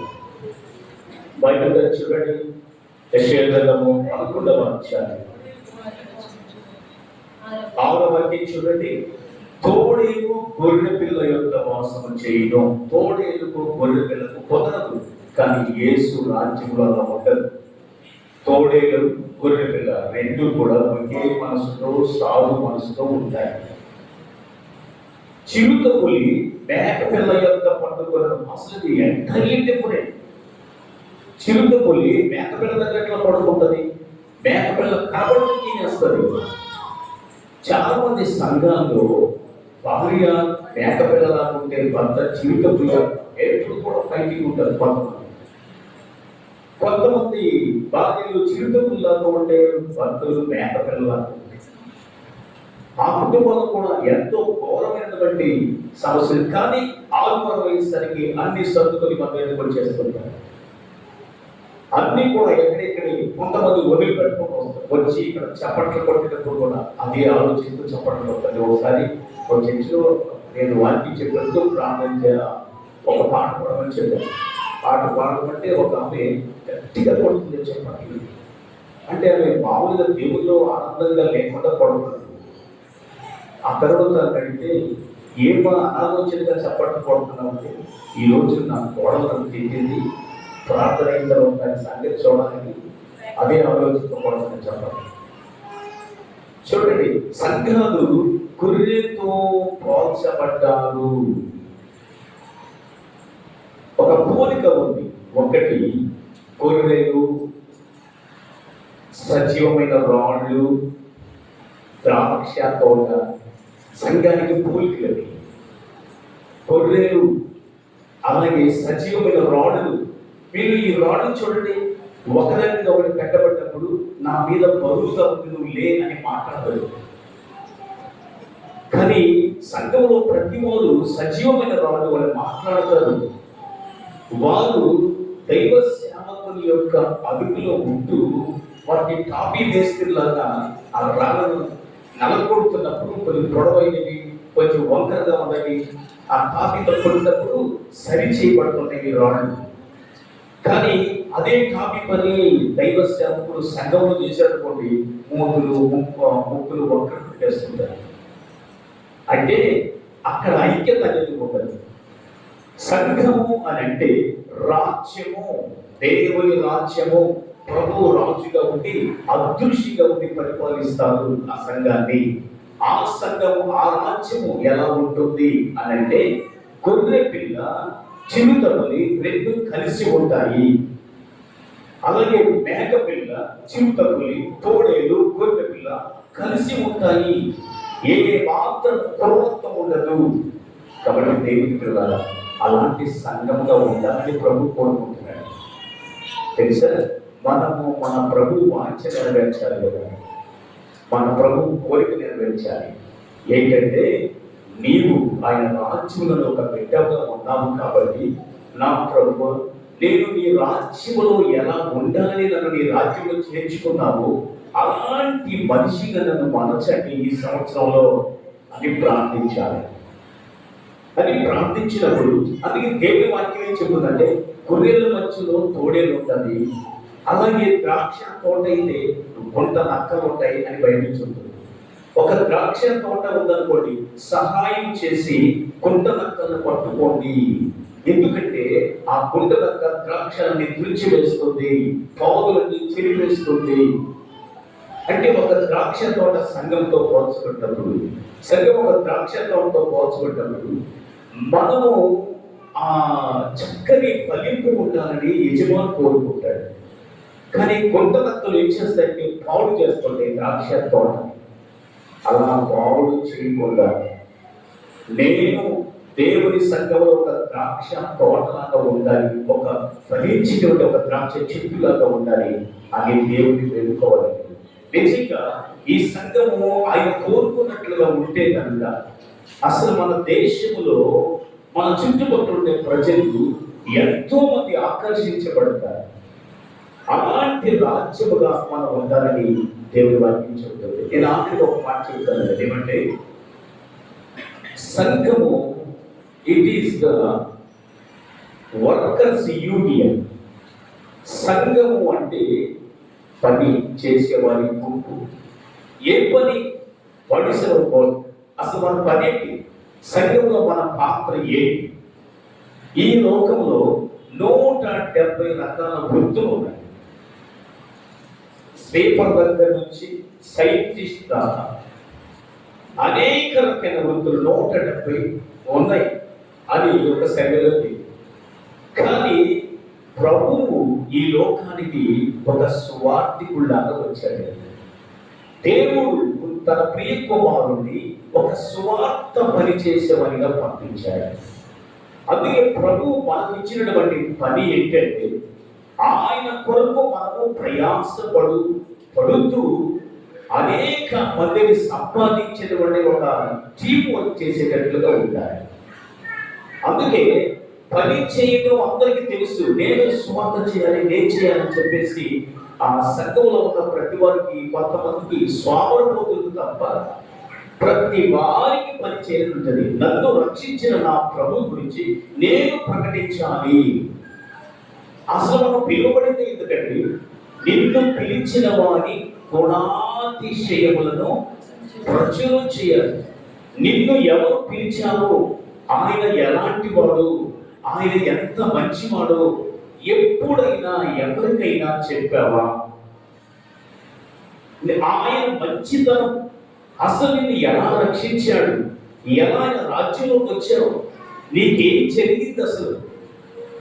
బైబిల్లో చూడండి. యెషయా గ్రంథము 11వ అధ్యాయం 6వ వాక్యం చూడండి. తోడేలు గొర్రె పిల్ల యొక్క వాసన చేయడం. తోడేలుకు గొర్రె పిల్లకు కుదరదు, కానీ యేసు రాజ్యంలో అలా ఉండదు. తోడేలు గొర్రె పిల్ల 2 కూడా ఒకే మనసుతో, సాధు మనసుతో ఉంటాయి. చిరుత పులి మేక పిల్ల యొక్క పట్టుకోవడం అసలు ఎంతైనా డిఫరెంట్. చిరుత పులి మేక పిల్ల దగ్గర ఎట్లా పడుకుంటుంది? మేక పిల్ల కనబడి తినేస్తుంది. చాలా మంది సంఘాల్లో భార్య మేక పిల్లలాగా ఉంటే భర్త చిరుత పులి ఎప్పుడు కూడా ఫైటింగ్ ఉంటుంది. కొంతమంది భార్యలు చిరుత పుల్లాగా ఉంటే భర్తలు మేక పిల్లలాగా ఉంటాయి. ఆ కుటుంబంలో కూడా ఎంతో ఘోరమైనటువంటి సమస్యలు. కానీ ఆదివారం అయ్యేసరికి అన్ని సర్దుకొని మన దగ్గర చేస్తుంటారు. అన్ని కూడా ఎక్కడెక్కడి కొంతమంది వదిలి పెట్టుకుంటూ వస్తారు. వచ్చి ఇక్కడ చప్పట్లు కొట్టేటప్పుడు కూడా అదే ఆలోచిస్తూ చప్పట్లు కొడతారు. ఒకసారి ఒక చర్చిలో నేను వాక్యం చెప్పినట్టు ప్రార్థన ఒక పాట పాడమని చెప్పాను. పాట పాడమంటే ఒక ఆమె గట్టిగా కొడుతుంది చెప్పట్లు. అంటే ఆమె మామూలుగా దేవుల్లో ఆనందంగా లేకుండా పడుతుంది. ఆ తర్వాత అడిగితే ఏమో అనాలోచనగా చప్పట్లు కొడుతున్నామంటే ఈ రోజు నా కోడలు నన్ను తిట్టింది, ప్రార్థన అయిన తర్వాత సంగతి చూడడానికి అదే ఆలోచనతో కొడుతుందని చెప్పాలి. చూడండి, సంఘాలు గొర్రెతో పోల్చబడ్డారు. ఒక పోలిక ఉంది. ఒకటి గొర్రెలు, సజీవమైన రాళ్ళు, ద్రాక్ష తోట. సంఘానికి పోలికలు గొర్రెలు, అలాగే సజీవమైన రాళ్ళు. మీరు ఈ రాళ్ళు చూడండి, ఒకదాని మీద ఒకటి పెట్టబడ్డప్పుడు నా మీద బరువుగా నువ్వు లే అని మాట్లాడదు. కానీ సంఘంలో ప్రతి వారు సజీవమైన రాళ్ళు వాళ్ళు మాట్లాడతారు. వారు దైవ సేవకుని యొక్క అదుపులో ఉంటూ వాటిని కాపీ వేస్తులాగా ఆ రాళ్ళను నలగొడుతున్నప్పుడు కొంచెం పొడవైనవి, కొంచెం వంకరగా ఉన్నవి ఆ కాపీతో కొట్టినప్పుడు సరి చేయబడుతున్నాయి రాళ్ళు. కానీ అదే కాపీ పని దైవ సేవకుడు సంఘంలో చేసేటటువంటి ముక్కులు వంకర పెట్టేస్తుంటారు. అంటే అక్కడ ఐక్యత అనేది ఉండదు. సంఘము అని అంటే రాజ్యము, దేవుని రాజ్యము. ప్రభు రాజుగా ఉండి అదృశ్యంగా ఉండి పరిపాలిస్తారు ఆ సంఘాన్ని. ఆ సంఘము, ఆ రాజ్యము ఎలా ఉంటుంది అని అంటే గొర్రె పిల్ల, చిరుతపులి రెండు కలిసి ఉంటాయి. అలాగే మేక పిల్ల, చిరుతపులి, తోడేలు, గొర్రె పిల్ల కలిసి ఉంటాయి. ఏ మాత్రం క్రూరత్వం ఉండదు. కాబట్టి దేవుని పిల్లల అలాంటి సంఘంగా ఉండాలని ప్రభు కోరుకుంటున్నాడు. తెలుసా, మనము మన ప్రభు వాంఛ నెరవేర్చాలి కదా, మన ప్రభు కోరిక నెరవేర్చాలి. ఏంటంటే నీవు ఆయన రాజ్యంలో ఒక బిడ్డగా ఉన్నావు కాబట్టి, నా ప్రభు నేను నీ రాజ్యంలో ఎలా ఉండాలని నన్ను నీ రాజ్యంలో చేర్చుకున్నావు, అలాంటి మనిషిగా నన్ను మనచండి ఈ సంవత్సరంలో అని ప్రార్థించాలి. అని ప్రార్థించినప్పుడు అందుకే దేవుని వాక్యం ఏం చెప్తుందంటే గొర్రెల మధ్యలో తోడేలు ఉంటుంది, అలాగే ద్రాక్ష తోట అయితే కొంత నక్కలు ఉంటాయి అని బయటించుంటుంది. ఒక ద్రాక్ష తోట ఉందనుకోండి, సహాయం చేసి కుంట నక్కలను పట్టుకోండి. ఎందుకంటే ఆ కుంట నక్క ద్రాక్షాన్ని తుడిచివేస్తుంది, పావులన్నీ చెరివేస్తుంది. అంటే ఒక ద్రాక్ష తోట సంఘంతో పోల్చుకుంటున్నప్పుడు, సంఘం ఒక ద్రాక్ష తోటతో పోల్చుకుంటున్నప్పుడు మనము ఆ చక్కని ఫలింపు ఉండాలని యజమాని కోరుకుంటాడు. కానీ కొంత నక్కలు ఏం చేస్తాయంటే పాడు చేస్తుంటాయి ద్రాక్ష తోట. అలా పాడు చేయకుండా నేను దేవుని సంఘంలో ఒక ద్రాక్ష తోటలాగా ఉండాలి, ఒక ఫలించినటువంటి ఒక ద్రాక్ష చెట్టులాగా ఉండాలి అని దేవుని వేడుకోవాలి. నిజంగా ఈ సంఘము ఆయన కోరుకున్నట్లుగా ఉంటే కనుక అసలు మన దేశంలో మన చుట్టుపక్కల ఉండే ప్రజలు ఎంతో మంది ఆకర్షించబడతారు. అలాంటి రాజ్యముగా మనం ఉండాలని దేవుని వాక్యం చెబుతుంది. నేను ఆఖరికి ఒక మాట చెప్తాను, ఏమంటే సంఘము it is the workers union. సంఘము అంటే పని చేసేవారి గుంపు. ఏ పని వడిసే అసలు మన పని ఏంటి? సంఘంలో మన పాత్ర ఏంటి? ఈ లోకంలో 170 రకాల వృత్తులు ఉన్నాయి. స్వీపర్ దగ్గర నుంచి సైంటిస్ట్ దాకా అనేక రకమైన వృత్తులు 170 ఉన్నాయి అని ఒక సంఘంలో. కానీ ప్రభువు ఈ లోకానికి ఒక సువార్థికుల్లాగా వచ్చాడు. దేవుడు తన ప్రియ కుమారుడిని ఒక సువార్త పని చేసేవారిగా పంపించాడు. అందుకే ప్రభు మనకు ఇచ్చినటువంటి పని ఏంటంటే ఆయన కొరకు మనము ప్రయాసపడుతూ అనేక మందిని సంపాదించేటువంటి ఒక టీం వర్క్ చేసేటట్లుగా ఉండాలి. అందుకే పని చేయడం అందరికీ తెలుసు. నేను సువార్త చేయాలి, నేను చేయాలని చెప్పేసి ఆ సంఘంలో ఉన్న ప్రతి వారికి, కొంతమందికి స్వామరపోతుంది తప్ప ప్రతి వారికి పని చేయాలంటది. నన్ను రక్షించిన నా ప్రభు గురించి నేను ప్రకటించాలి. అసలు మనం పిలువబడింది ఎందుకంటే నిన్ను పిలిచిన వారి గుణాతిశయములను ప్రచురం చేయాలి. నిన్ను ఎవరు పిలిచారో, ఆయన ఎలాంటి వాడు, ఆయన ఎంత మంచివాడో ఎప్పుడైనా ఎవరికైనా చెప్పావా? ఆయన మంచితనం అసలు నిన్ను ఎలా రక్షించాడు, ఎలా ఆయన రాజ్యంలోకి వచ్చావు, నీకేం జరిగింది, అసలు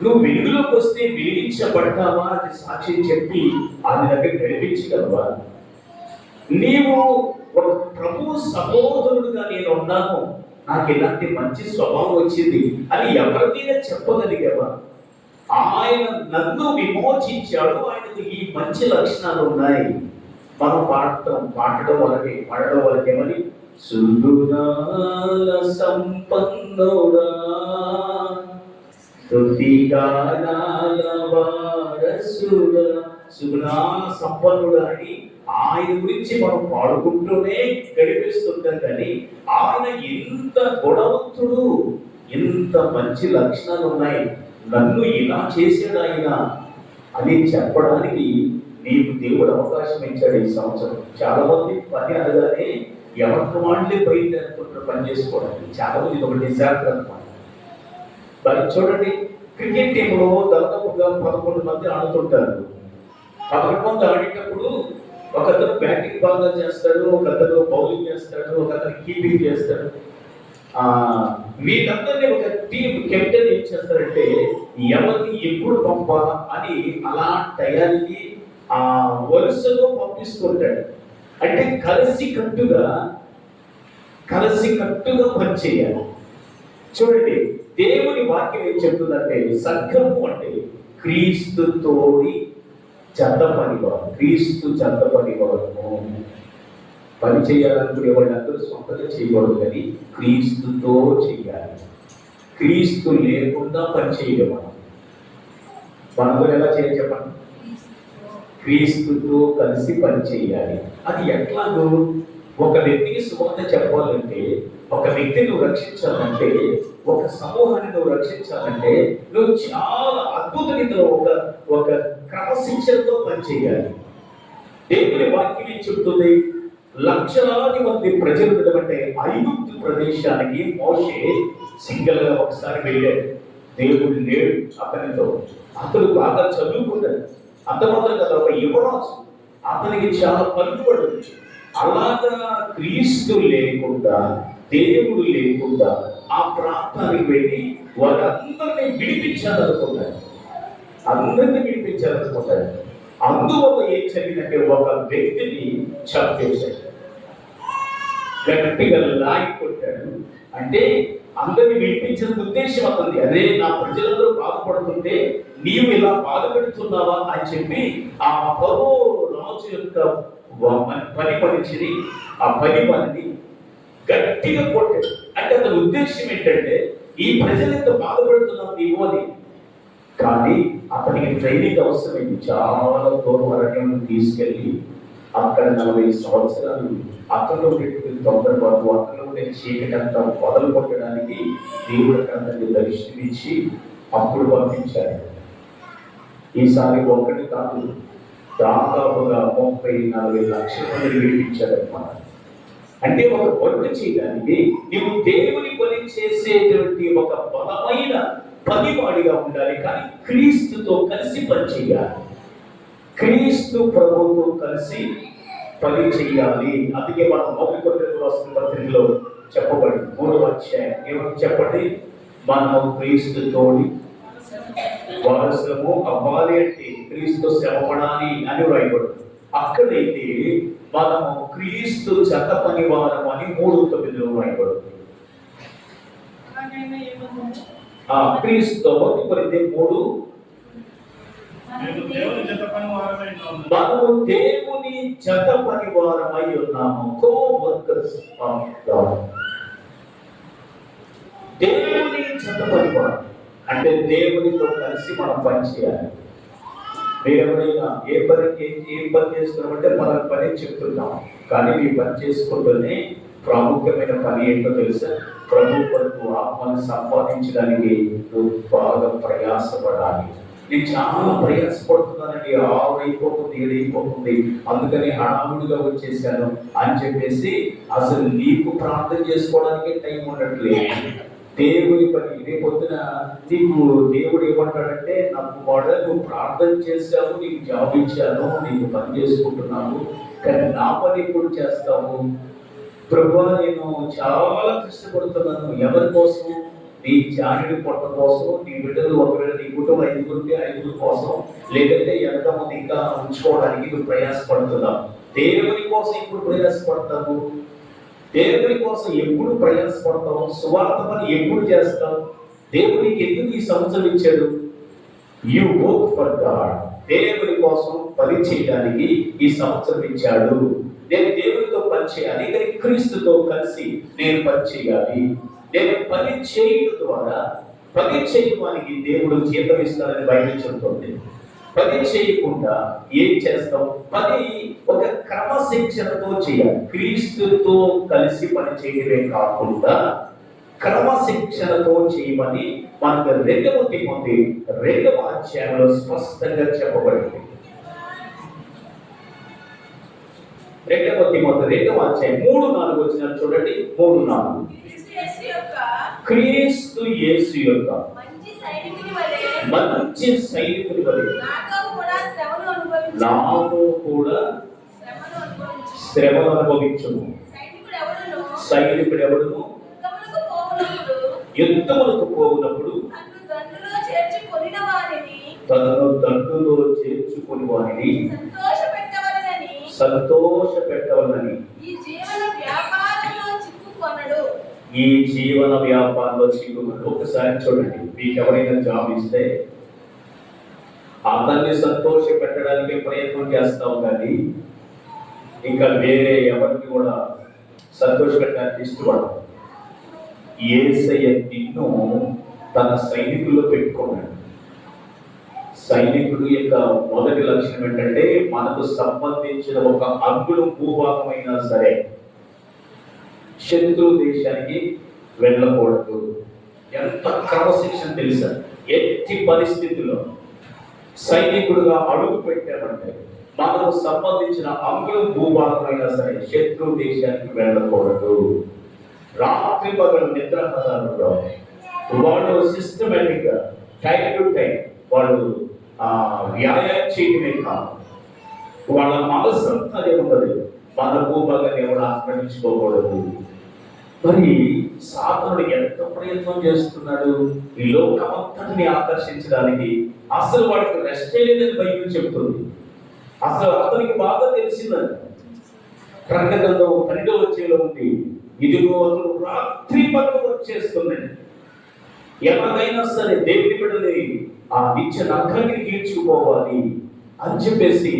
నువ్వు వెలుగులోకి వస్తే వెలిగించబడ్డావా అని సాక్ష్యం చెప్పి ఆయన దగ్గర నడిపించగలవా? నీవు ఒక ప్రభు సహోదరుడుగా నేను ఉన్నాను, నాకు ఇలాంటి మంచి స్వభావం వచ్చింది అని ఎవరికైనా చెప్పగలిగావా? ఆయన నన్ను విమోచించాడు, ఆయనకు ఈ మంచి లక్షణాలు ఉన్నాయి. మనం పాడడం వరకు ఏమని, సుగుణాల సంపన్నుడా, స్తుతిగానాల వారసుడా, సుగుణాల సంపన్నుడా అని ఆయన గురించి మనం పాడుకుంటూనే గడిపిస్తుంటాం. కానీ ఆయన ఎంత గుణవంతుడు, ఎంత మంచి లక్షణాలు ఉన్నాయి, నన్ను ఇలా చేశాడు ఆయన అని చెప్పడానికి నీకు దేవుడు అవకాశం ఇచ్చాడు ఈ సంవత్సరం. చాలా మంది పని అనగానే ఎవరికి వాళ్ళే బయట అనుకుంటారు పని చేసుకోవడానికి. చాలా మంది ఒక డిజాస్టర్ అనమాట. మరి చూడండి, క్రికెట్ టీంలో దాదాపుగా 11 మంది ఆడుతుంటారు. 11 మంది ఆడేటప్పుడు ఒకతను బ్యాటింగ్ బాగా చేస్తాడు, ఒకతను బౌలింగ్ చేస్తాడు, ఒకతను కీపింగ్ చేస్తాడు. వీళ్ళందరినీ ఒక టీం కెప్టెన్ ఏం చేస్తారంటే ఎవరిని ఎప్పుడు పంపాలా అని అలా టయానికి వరుసలో పంపిస్తుంటాడు. అంటే కలిసి కట్టుగా పనిచేయాలి. చూడండి, దేవుని వాక్యం ఏం చెప్తుందంటే సంఘము అంటే క్రీస్తు తోడి చెత్త పనివారు, క్రీస్తు చెత్త పనివారు. పని చేయాలనుకునే వాళ్ళందరూ సొంతంగా చేయకూడదు, కానీ క్రీస్తుతో చేయాలి. క్రీస్తు లేకుండా పని చేయలేము. మనలో ఎలా చేయాలి చెప్పండి? క్రీస్తుతో కలిసి పని చేయాలి. అది ఎట్లాగో, ఒక వ్యక్తికి సువార్త చెప్పాలంటే, ఒక వ్యక్తిని నువ్వు రక్షించాలంటే, ఒక సమూహాన్ని నువ్వు రక్షించాలంటే నువ్వు చాలా అద్భుతంగా ఒక క్రమశిక్షణతో పనిచేయాలి. దేవుని వాక్యం ఏం చెప్తుంది? లక్షలాది మంది ప్రజలు ఉన్నటువంటి ఐగుప్తు ప్రదేశానికి మోషే సింగిల్ గా ఒకసారి వెళ్ళాడు. దేవుడు లేడు అతనితో. అతను బాగా చదువుకున్నాడు, అంత మాత్రం కదా ఒక యువరాజు, అతనికి చాలా పలుకుబడి ఉంది. అలాగా క్రీస్తు లేకుండా, దేవుడు లేకుండా ఆ ప్రాంతానికి వెళ్ళి వారందరినీ విడిపించాలనుకున్నాడు. అందువల్ల ఏం జరిగిందంటే ఒక వ్యక్తిని చంపేశాడు, గట్టిగా లాగి కొట్టాడు. అంటే అందరిని విడిపించిన ఉద్దేశం అతనిది. అదే, నా ప్రజలందరూ బాధపడుతుంటే నీవు ఇలా బాధపెడుతున్నావా అని చెప్పి ఆ ఫరో రాజు యొక్క పని మనిషిని, ఆ పని పనిని గట్టిగా కొట్టాడు. అంటే అతని ఉద్దేశం ఏంటంటే ఈ ప్రజలు ఎంత బాధపడుతున్నావు నీవు అని. కానీ అతనికి ట్రైనింగ్ అవసరమైంది. చాలా దూరం అరణ్యం తీసుకెళ్ళి అక్కడ 40 సంవత్సరాలు అతను ఉండేటువంటి తొందరపాటు, అతను ఉండే చీకటి అంతా మొదలు కొట్టడానికి దేవుడు అతనికి దర్శనమిచ్చి అప్పుడు పంపించాడు. ఈసారి ఒకటి కాదు, దాదాపుగా 30-40 లక్షల మంది విడిపించాడు అన్నమాట. అంటే ఒక వర్క్ చేయడానికి నీవు దేవుని పని చేసేటువంటి ఒక బలమైన పనివాడిగా ఉండాలి. కానీ క్రీస్తుతో కలిసి పని చేయాలి, క్రీస్తు ప్రభుతో కలిసి పని చేయాలి. అందుకే మనం మొదటి కొరింథీయులకు రాసిన పత్రికలో చెప్పబడి 3వ అధ్యాయం ఏమని చెప్పండి? మనం క్రీస్తుతోని వారసులము అవ్వాలి అంటే క్రీస్తు శ్రమపడాలి అని వ్రాయబడుతుంది. అక్కడైతే మనము క్రీస్తు చెత్త పని వారం అని 3:9 వ్రాయబడుతుంది. క్రీస్తు 1 కొరింథీ 3 మనము దేవుని జత పని వారమై ఉన్నాము. కో వర్కర్స్ ఆఫ్ గాడ్. దేవుని జత పని వారం అంటే దేవునితో కలిసి మనం పని చేయాలి. మీరెవరైనా ఏం పని చేస్తున్నామంటే మన పని చెప్తున్నాం, కానీ మీ పని చేసుకుంటూనే ప్రాముఖ్యమైన పని ఏంటో తెలుసా? ప్రభు కొరకు ఆత్మను సంపాదించడానికి నువ్వు బాగా ప్రయాసపడాలి. నేను చాలా ప్రయాసపడుతున్నానండి, 6 అయిపోతుంది, 7 అయిపోతుంది, అందుకని హడావుడిగా వచ్చేసాను అని చెప్పేసి అసలు నీకు ప్రార్థన చేసుకోవడానికి టైం ఉండట్లేదు. దేవుని పని రేపొద్దున నీకు దేవుడు ఏమంటాడంటే, నాకు కూడా నువ్వు ప్రార్థన చేశావు, నీకు జాబ్ ఇచ్చాను, నీకు పని చేసుకుంటున్నావు, కానీ నా పని ఎప్పుడు చేస్తావు? ప్రభువా నేను చాలా కష్టపడుతున్నాను. ఎవరి కోసం? నీ జానుడి పొట్ట కోసం, నీ బిడ్డలు ఒకవేళ నీ కుటుంబం 5 ఉంటే 5 కోసం, లేదంటే ఎంతమంది ఇంకా ఉంచుకోవడానికి నువ్వు ప్రయాసపడుతున్నావు. దేవుని కోసం ఎప్పుడు ప్రయాసపడతావు? దేవుని కోసం ఎప్పుడు ప్రయాసపడతావు? సువార్త పని ఎప్పుడు చేస్తావు? దేవునికి ఎందుకు ఈ సంవత్సరం ఇచ్చాడు? You work for God. దేవుని కోసం పని చేయడానికి ఈ సంవత్సరం ఇచ్చాడు. నేను దేవునితో పని చేయాలి, కానీ క్రీస్తుతో కలిసి నేను పని చేయాలి. నేను పని చేయడం ద్వారా పని చేయడానికి దేవుడు జీతం ఇస్తాడని బైబిల్ చెబుతుంది. పని చేయకుండా ఏం చేస్తాం? పని ఒక క్రమశిక్షణతో చేయాలి. క్రీస్తుతో కలిసి పని చేయడమే కాకుండా క్రమశిక్షణతో చేయమని మనకు 2 తిమోతి 2వ అధ్యాయంలో స్పష్టంగా చెప్పబడింది. 2 తిమోతి 2వ అధ్యాయం 3-4 వచనాలు చూడండి. 3-4 క్రీస్తు యేసు యొక్క మంచి సైనికుని వలె నాకు కూడా శ్రమను అనుభవించును. సైనికుడు ఎవడును యుద్ధములకు పోవునప్పుడు తనను దండులో చేర్చుకొని వారిని సంతోష పెట్టవలనని ఈ జీవన వ్యాపారంలో చిక్కుకున్నాడు. ఒకసారి చూడండి, మీకు ఎవరైనా జాబ్ ఇస్తే అతన్ని సంతోష పెట్టడానికి ప్రయత్నం చేస్తాం, కానీ ఇంకా వేరే ఎవరిని కూడా సంతోష పెట్టడానికి ఇష్టపడతాం. యేసయ్య నిన్ను తన సైనికుల్లో పెట్టుకున్నాడు. సైనికుడు యొక్క మొదటి లక్షణం ఏంటంటే మనకు సంబంధించిన ఒక అంగుళం భూభాగమైనా సరే శత్రు దేశానికి వెళ్ళకూడదు. ఎంత క్రమశిక్షణ తెలుసా? ఎట్టి పరిస్థితుల్లో సైనికుడుగా అడుగు పెట్టామంటే మనకు సంబంధించిన అంగుళం భూభాగమైనా సరే శత్రు దేశానికి వెళ్ళకూడదు. రాత్రి పగలు నిద్రాహారాలు వాళ్ళు సిస్టమేటిక్ గా టైం టు టైం వాళ్ళు వ్యాయామం చేయడమే కాదు, వాళ్ళ మనసంతా ఏముండదు, మన భూభాగాన్ని ఎవరు ఆక్రమించుకోకూడదు. మరి సాధనుడు ఎంత ప్రయత్నం చేస్తున్నాడు ఈ లోకమంతటిని ఆకర్షించడానికి. అసలు వాడికి రెస్ట్ లేదని బైబిల్ చెబుతుంది. అసలు అతనికి బాగా తెలిసిందని ప్రకటన గ్రంథం 12వ అధ్యాయంలో ఉంది, ఇదిగో అతను రాత్రి పగలు వర్క్ చేస్తున్నాడు. ఎలాగైనా సరే దేవుని బిడ్డని ఆ నిత్య నరకానికి తీర్చుకోవాలి అని చెప్పేసి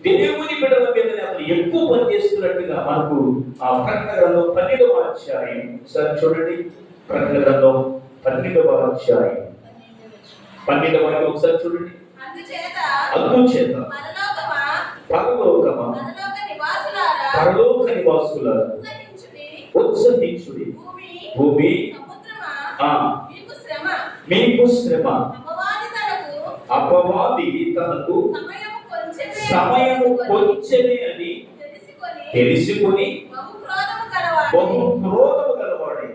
దేవుని బిడ్డల మీద అతను ఎక్కువ పని చేస్తున్నట్టుగా మనకు ఆ ప్రకటన గ్రంథం 12వ అధ్యాయం ఒకసారి చూడండి. ప్రకటన గ్రంథం 12వ అధ్యాయం 12వ ఒకసారి చూడండి. అందుచేత పరలోకమా పరలోక నివాసులారా ఉత్సహించుడి, భూమి మీకు శ్రమ, అపవాది తనకు సమయము కొంచెమే అని తెలుసుకొని బహు క్రోధము గలవాడే.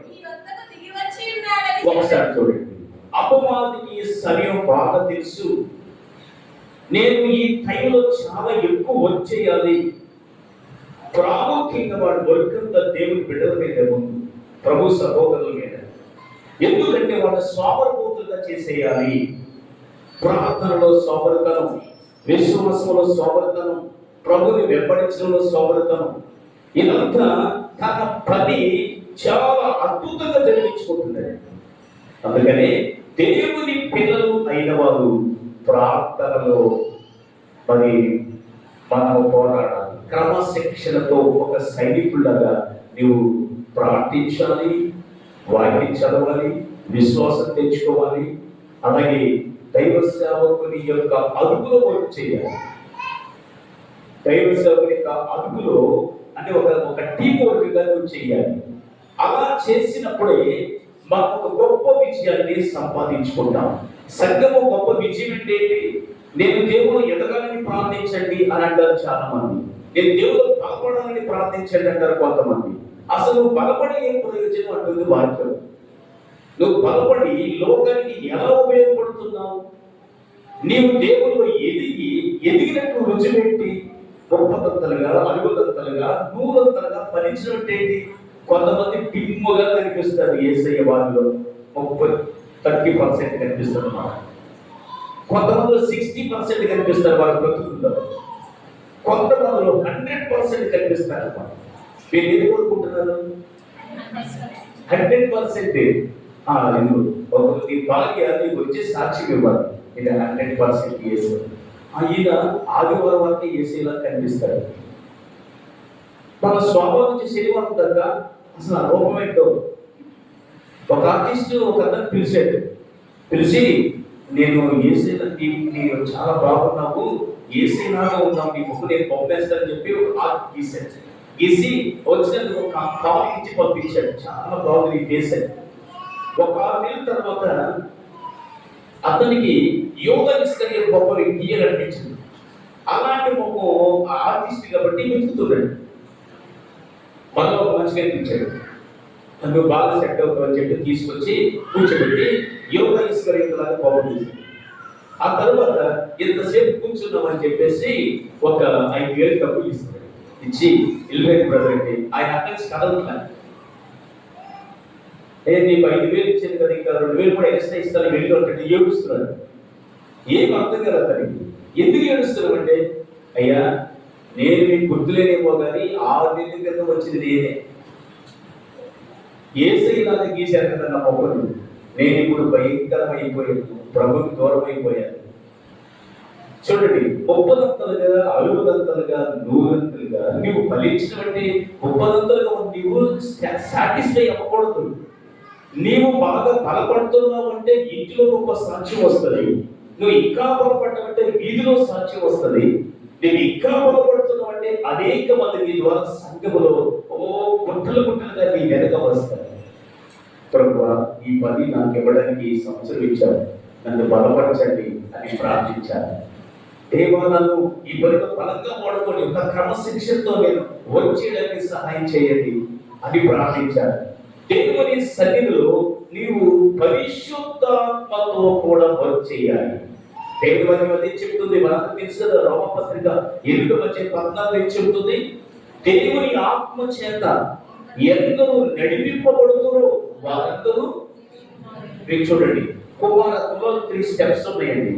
ఒకసారి చూడండి, అపవాదికి సమయం బాగా తెలుసు. నేను ఈ టైంలో చాలా ఎక్కువ వచ్చేయాలి. ప్రాముఖ్యంగా వాడు వర్గంతా దేవుని బిడ్డల మీద ఉంది, ప్రభు సహోదరుల మీద. ఎందుకంటే వాడు సోమరపోతులుగా చేసేయాలి. ప్రార్థనలో సోమరతనం, విశ్వాసంలో సోమరతనం, ప్రభుని వెంబడించడంలో సోమరతనం, ఇదంతా తన పని చాలా అద్భుతంగా జరిగించుకుంటున్నాడు. అందుకనే దేవుని పిల్లలు అయిన వారు ప్రార్థనలో మరి మనము పోరాడాలి. క్రమశిక్షణతో ఒక సైనికులాగా నీవు ప్రార్థించాలి, వాక్యం చదవాలి, విశ్వాసం తెచ్చుకోవాలి. అలాగే దైవ సేవకుని యొక్క అదుపులో వర్క్ చేయాలి. దైవ సేవకుని యొక్క అదుపులో అంటే ఒక టీం వర్క్ గా నువ్వు చేయాలి. అలా చేసినప్పుడే మనం ఒక గొప్ప విజయాన్ని సంపాదించుకుంటాం. సంఘము గొప్ప విజయం ఏంటి? నేను దేవుడు ఎదగాలని ప్రార్థించండి అని అంటారు చాలా మంది. నేను దేవుడు బలపడాలని ప్రార్థించండి అంటారు కొంతమంది. అసలు బలపడి ఏం ప్రయోజనం అంటుంది వాక్యం. నువ్వు బలపడి లోకానికి ఎలా ఉపయోగపడుతున్నావు? నీవు దేవుడు ఎదిగినట్టు రుచి పెట్టి గొప్పదంతలుగా, అడుగుదంతలుగా, నూరంతలుగా ఫలించినట్టు ఏంటి? కొంతమంది టిమ్ముగా కనిపిస్తారు యేసయ్య వారిలో, 30% కనిపిస్తారు అన్నమాట. కొంతమందిలో 60% కనిపిస్తారు వాళ్ళ బ్రతుకుల్లో, కొంతమందిలో 100% కనిపిస్తారు అన్నమాట. మీరు ఏది కోరుకుంటున్నారు? 100%. ఒకరు నీ భాగ్య నీకు వచ్చే సాక్షి ఇవ్వాలి, ఇది 100% యేసు. ఈయన ఆదివారం వరకు యేసులా కనిపిస్తాడు. మన స్వభావం నుంచి శనివారం దాకా అసలు ఆ రూపం ఏంటో. ఒక ఆర్టిస్ట్ ఒక అతను పిలిచి నేను యేసయ్య నీవు చాలా బాగున్నావు, యేసయ్యలాగా ఉన్నావు, నీ ముక్కు నేను పంపేస్తానని చెప్పి ఒక ఆర్ట్ గీసి వచ్చినందుకు ఒక కవర్ ఇచ్చి పంపించాడు. చాలా బాగుంది నీ ఫేస్ అని. ఒక 6 నెలల తర్వాత అతనికి యోగా నిష్కర్య గొప్ప వ్యక్తి అని అనిపించింది. అలాంటి ముఖం ఆ ఆర్టిస్ట్ కాబట్టి వెతుకుతున్నాడు. మళ్ళీ ఒక మంచి కనిపించాడు, నువ్వు బాగా సెట్ అవుతావు అని చెప్పి తీసుకొచ్చి కూర్చోబెట్టి యోగా నిష్కర్యలాగా బాగుంది. ఆ తర్వాత ఎంతసేపు కూర్చున్నామని చెప్పేసి ఒక 5,000 డబ్బులు ఇస్తాడు. ఇచ్చి ఇల్వేట్ బ్రదర్ అంటే ఆయన అక్కడి నుంచి కదలుతున్నాను, నీకు 5,000 ఇచ్చేది కదా, ఇంకా 2,000 కూడా ఎక్స్ట్రా ఇస్తాను వెళ్ళి అంటే ఏడుస్తున్నాడు. ఏం అర్థం కదా అతనికి. ఎందుకు ఏడుస్తున్నావు అంటే, అయ్యా నేను మీకు గుర్తులేనేమో కానీ 6 నెలల క్రితం వచ్చింది నేనే, యేసయ్యలాగా గీశాను కదా నా మొక్కలు, నేను ఇప్పుడు భయంకరం అయిపోయాను, ప్రభుకి దూరం అయిపోయాను. చూడండి, 30 60 100 నువ్వు ఫలించినటువంటి 30 నీవు సాటిస్ఫై అవ్వకూడదు. నీవు బాగా బలపడుతున్నావు అంటే ఇంటిలో గొప్ప సాక్ష్యం వస్తుంది, నువ్వు ఇంకా బలపడ్డావంటే వీధిలో సాక్ష్యం వస్తుంది, నువ్వు ఇంకా బలపడుతున్నావు అంటే అనేక మంది నీ ద్వారా సంఘములో గుట్టలుగా నీ వెనక వస్తారు. ప్రభువా ఈ పని నాకు ఇవ్వడానికి ఈ సంవత్సరం ఇచ్చారు, నన్ను బలపరచండి అని ప్రార్థించాను. దేవా నన్ను ఈ పనిలో బలంగా వాడుకొని ఒక క్రమశిక్షణతో నేను వచ్చేయడానికి సహాయం చేయండి అని ప్రార్థించాను. దేవుని సన్నిధిలో నీవు పరిశుద్ధాత్మతో కూడా వర్క్ చేయాలి. దేవుని మధ్య చెప్తుంది, మనకు తెలుసు కదా, రోమపత్రిక 8:14 చెప్తుంది, దేవుని ఆత్మ చేత ఎందరూ నడిపింపబడుతురో వారందరూ. మీరు చూడండి, కుమారత్వంలో 3 స్టెప్స్ ఉన్నాయండి.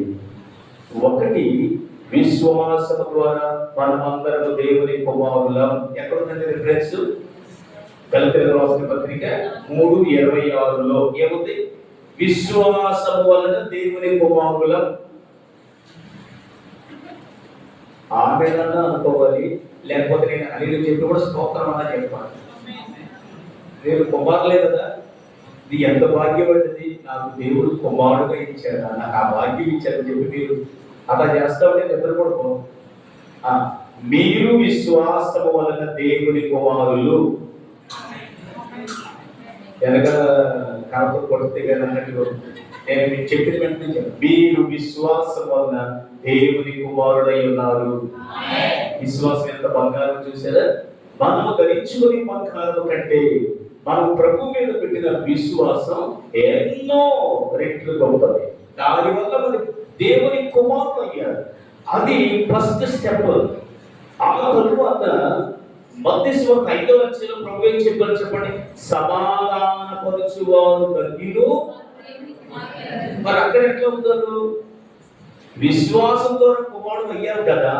1 విశ్వాసము ద్వారా మనమందరము దేవుని కుమారులం. ఎక్కడుందండి రిఫరెన్స్? గలతీయులకు రాసిన పత్రిక 3:26లో ఏముంది? విశ్వాసము వలన దేవుని కుమారులం. ఆమెనన్నా అనుకోవాలి, లేకపోతే నేను అనిలు చెప్పి కూడా స్తోత్రం అన్నా చెప్పాలి. నేను కుమారులే కదా, ఇది ఎంత భాగ్యం పడింది, నాకు దేవుడు కుమారుడుగా ఇచ్చాడు, నాకు ఆ భాగ్యం ఇచ్చారని చెప్పి మీరు అలా చేస్తా ఉంటే నిద్ర కూడా మీరు విశ్వాసము వలన దేవుని కుమారులు. వెనక కనప కొడితే కదా అన్నట్టు నేను మీకు చెప్పిన వెంటనే మీరు విశ్వాసం వలన దేవుని కుమారుడై ఉన్నారు. విశ్వాసం ఎంత బంగారం చూసారా? మనము ధరించుకుని బంగారం కంటే మనం ప్రభు మీద పెట్టిన విశ్వాసం ఎన్నో రెట్లు గొప్పది. దానివల్ల మన దేవుని కుమారుడు అయ్యారు. అది ఫస్ట్ స్టెప్. ఆ తరువాత మత్తయి 5:5 ప్రభు ఏం చెప్పారు చెప్పండి? సమాధానపరచువారు ధన్యులు. మరి అక్కడ ఎట్లా అవుతారు? విశ్వాసం ద్వారా కుమారుడు అయ్యారు కదా.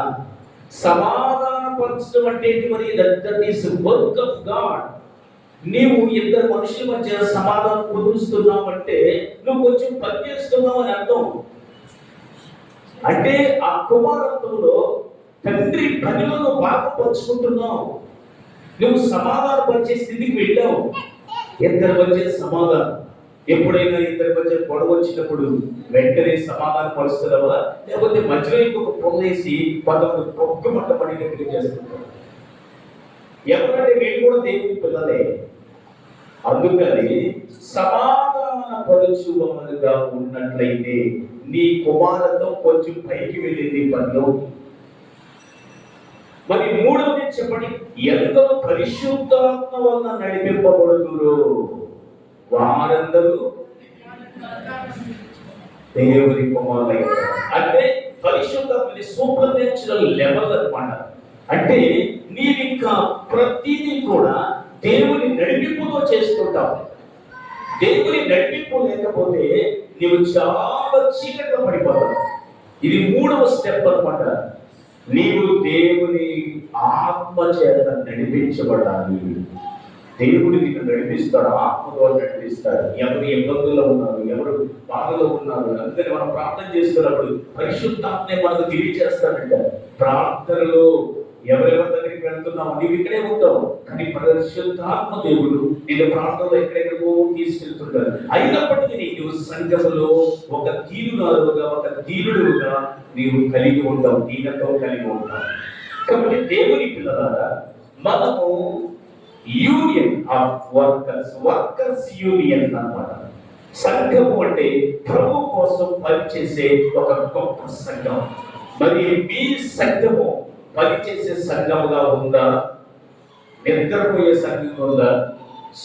సమాధానపరచడం అంటే మరి that is work of God. నీవు ఇద్దరు మనుషుల మధ్య సమాధానం కుదురుస్తున్నావు అంటే నువ్వు కొంచెం పని చేస్తున్నావు అని అర్థం. అంటే ఆ కుమారత్వంలో తండ్రి పనిలో నువ్వు బాగా పంచుకుంటున్నావు. నువ్వు సమాధాన పరిచే స్థితికి వెళ్ళావు. ఇద్దరి మధ్య సమాధానం. ఎప్పుడైనా ఇద్దరి మధ్య గొడవ వచ్చినప్పుడు వెంటనే సమాధాన పరుస్తున్నావా? లేకపోతే మధ్యలో ఇంకొక పొందేసి కొంతమంది పొగ్గు మంట పడినట్టుగా చేస్తుంటారు. ఎవరంటే వీళ్ళు కూడా దేవుని పిల్లలే. అందుకని సమాధాన పరుచుగా ఉన్నట్లయితే నీ కుమారత్వం కొంచెం పైకి వెళ్ళింది పనిలో. మరి 3వది చెప్పండి, ఎంతో పరిశుద్ధాత్మ వలన నడిపింపబడుతురు వారందరూ దేవుని కుమారులైన. అంటే పరిశుద్ధాత్మ సూపర్ నేచురల్ లెవెల్ అన్నమాట. అంటే నీవింకా ప్రతిదీ కూడా దేవుని నడిపింపుతో చేసుకుంటాం. దేవుని నడిపింపు లేకపోతే నీవు చాలా చీకట్లో పడిపోతావు. ఇది 3వ స్టెప్ అన్నమాట. నీవు దేవుని ఆత్మ చేత నడిపించబడాలి. దేవుడు నిన్ను నడిపిస్తాడు, ఆత్మతో నడిపిస్తాడు. ఎవరు ఇబ్బందుల్లో ఉన్నారు, ఎవరు బాధలో ఉన్నారు, అందుకని మనం ప్రార్థన చేస్తున్నప్పుడు పరిశుద్ధాత్మే మనకు తెలియజేస్తాడంట. ప్రార్థనలో ఎవరెవరి దగ్గరికి వెళ్తున్నావు, నీవు ఇక్కడే ఉంటావు, కానీ పరిశుద్ధాత్మ దేవుడు నిన్ను ప్రార్థనలో ఎక్కడెక్కడికో తీసుకెళ్తుంటారు. అయినప్పటికీ నీవు సంఘములో ఒక దీనురాలుగా, ఒక దీనుడుగా నీవు కలిగి ఉంటావు, దీనతో కలిగి ఉంటావు. కాబట్టి దేవుని పిల్లలారా, మనము యూనియన్ ఆఫ్ వర్కర్స్ యూనియన్ అన్నమాట. సంఘము అంటే ప్రభు కోసం పనిచేసే ఒక గొప్ప సంఘం. మరి మీ సంఘము పనిచేసే సంఘముగా ఉందా, నిద్రపోయే సంఘంగా ఉందా,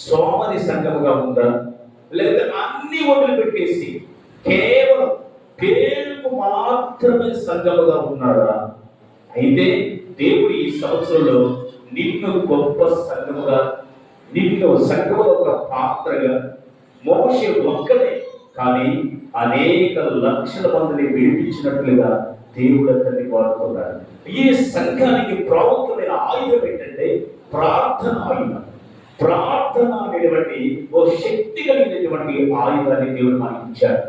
సోమరి సంఘముగా ఉందా, లేదా అన్ని వదిలిపెట్టేసి కేవలం పేరుకు మాత్రమే సంఘముగా ఉన్నారా? అయితే దేవుడు ఈ సంవత్సరంలో నిన్ను గొప్ప సంఘముగా, నిన్ను సంఘములో ఒక పాత్రగా, మోషే ఒక్కడే కానీ అనేక లక్షల మందిని విడిపించినట్లుగా దేవుడు అతన్ని వాడుకున్నాడు. ఈ సంఘానికి ప్రాముఖ్యమైన ఆయుధం ఏంటంటే ప్రార్థన ఆయుధం. ప్రార్థన అనేటువంటి ఓ శక్తి కలిగినటువంటి ఆయుధాన్ని దేవుడు మనకి ఇచ్చాడు.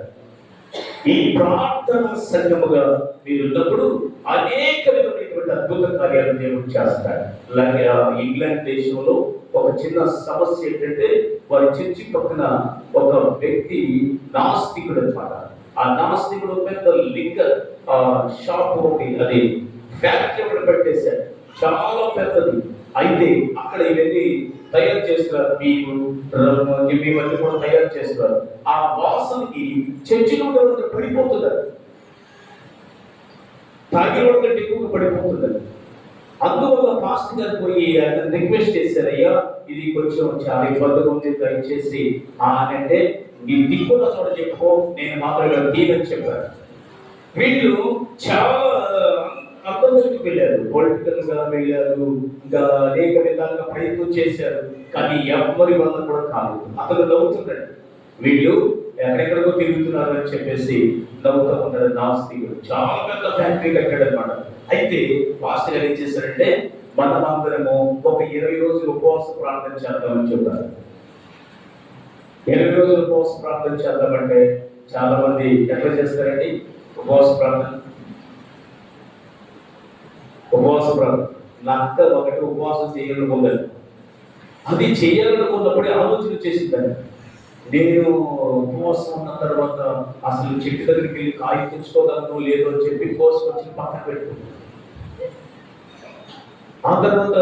ఈ ప్రార్థన సంఘముగా మీరు ఉన్నప్పుడు అనేక విధమైనటువంటి అద్భుత కార్యాలు దేవుడు చేస్తాడు. అలాగే ఇంగ్లాండ్ దేశంలో ఒక చిన్న సమస్య ఏంటంటే, వారి చర్చి పక్కన ఒక వ్యక్తి నాస్తికుడు అనమాట. ఆ నాస్తికుడు పెద్ద లిక్కర్ షాప్ ఒకటి, అది ఫ్యాక్టరీ ఒకటి పెట్టేశాడు, చాలా పెద్దది. అయితే అక్కడ ఇవన్నీ తయారు చేస్తున్నారు, ఇవన్నీ కూడా తయారు చేస్తున్నారు. ఆ వాసనకి చర్చిలో పడిపోతున్నారు, తాగిన కంటే ఎక్కువగా పడిపోతున్నారు. అందువల్ల పాస్టర్ గారు పోయి రిక్వెస్ట్ చేశారు, అయ్యా ఇది కొంచెం చాలా ఇబ్బందిగా ఉంది, దయచేసి అంటే నీ దిక్కున్న చోట చెప్పు, నేను మాత్రమే తీరని చెప్పారు. వీళ్ళు చాలా అర్థంలోకి వెళ్ళారు, పొలిటికల్ గా వెళ్ళారు, ఇంకా అనేక విధాలుగా ప్రయత్నం చేశారు, కానీ ఎవరి వల్ల కూడా కాదు. అతను నవ్వుతున్నాడు, వీళ్ళు ఎక్కడెక్కడికో తిరుగుతున్నారు అని చెప్పేసి నవ్వుతూ ఉంటాడు. నాస్తికుడు చాలా పెద్ద ఫ్యాక్టరీ కట్టాడు అనమాట. అయితే పాస్టర్ గారు ఏం చేశారంటే, మనం అందరము ఒక 20 రోజులు ఉపవాస ప్రార్థన చేద్దామని చెప్పారు. 20 రోజులు ఉపవాస ప్రార్థన చేద్దామంటే చాలా మంది ఎట్లా చేస్తారండి ఉపవాస ప్రార్థన? నాకు ఒకటి ఉపవాసం చేయాలనుకున్నాను, అది చేయాలనుకున్నప్పుడే ఆలోచన చేసిందని. నేను ఉపవాసం ఉన్న తర్వాత అసలు చెట్టు దగ్గరికి వెళ్ళి కాయ తెచ్చుకోగలను లేదో అని చెప్పి కోసుకొచ్చి పక్కన పెట్టుకున్నాను. ఆ తర్వాత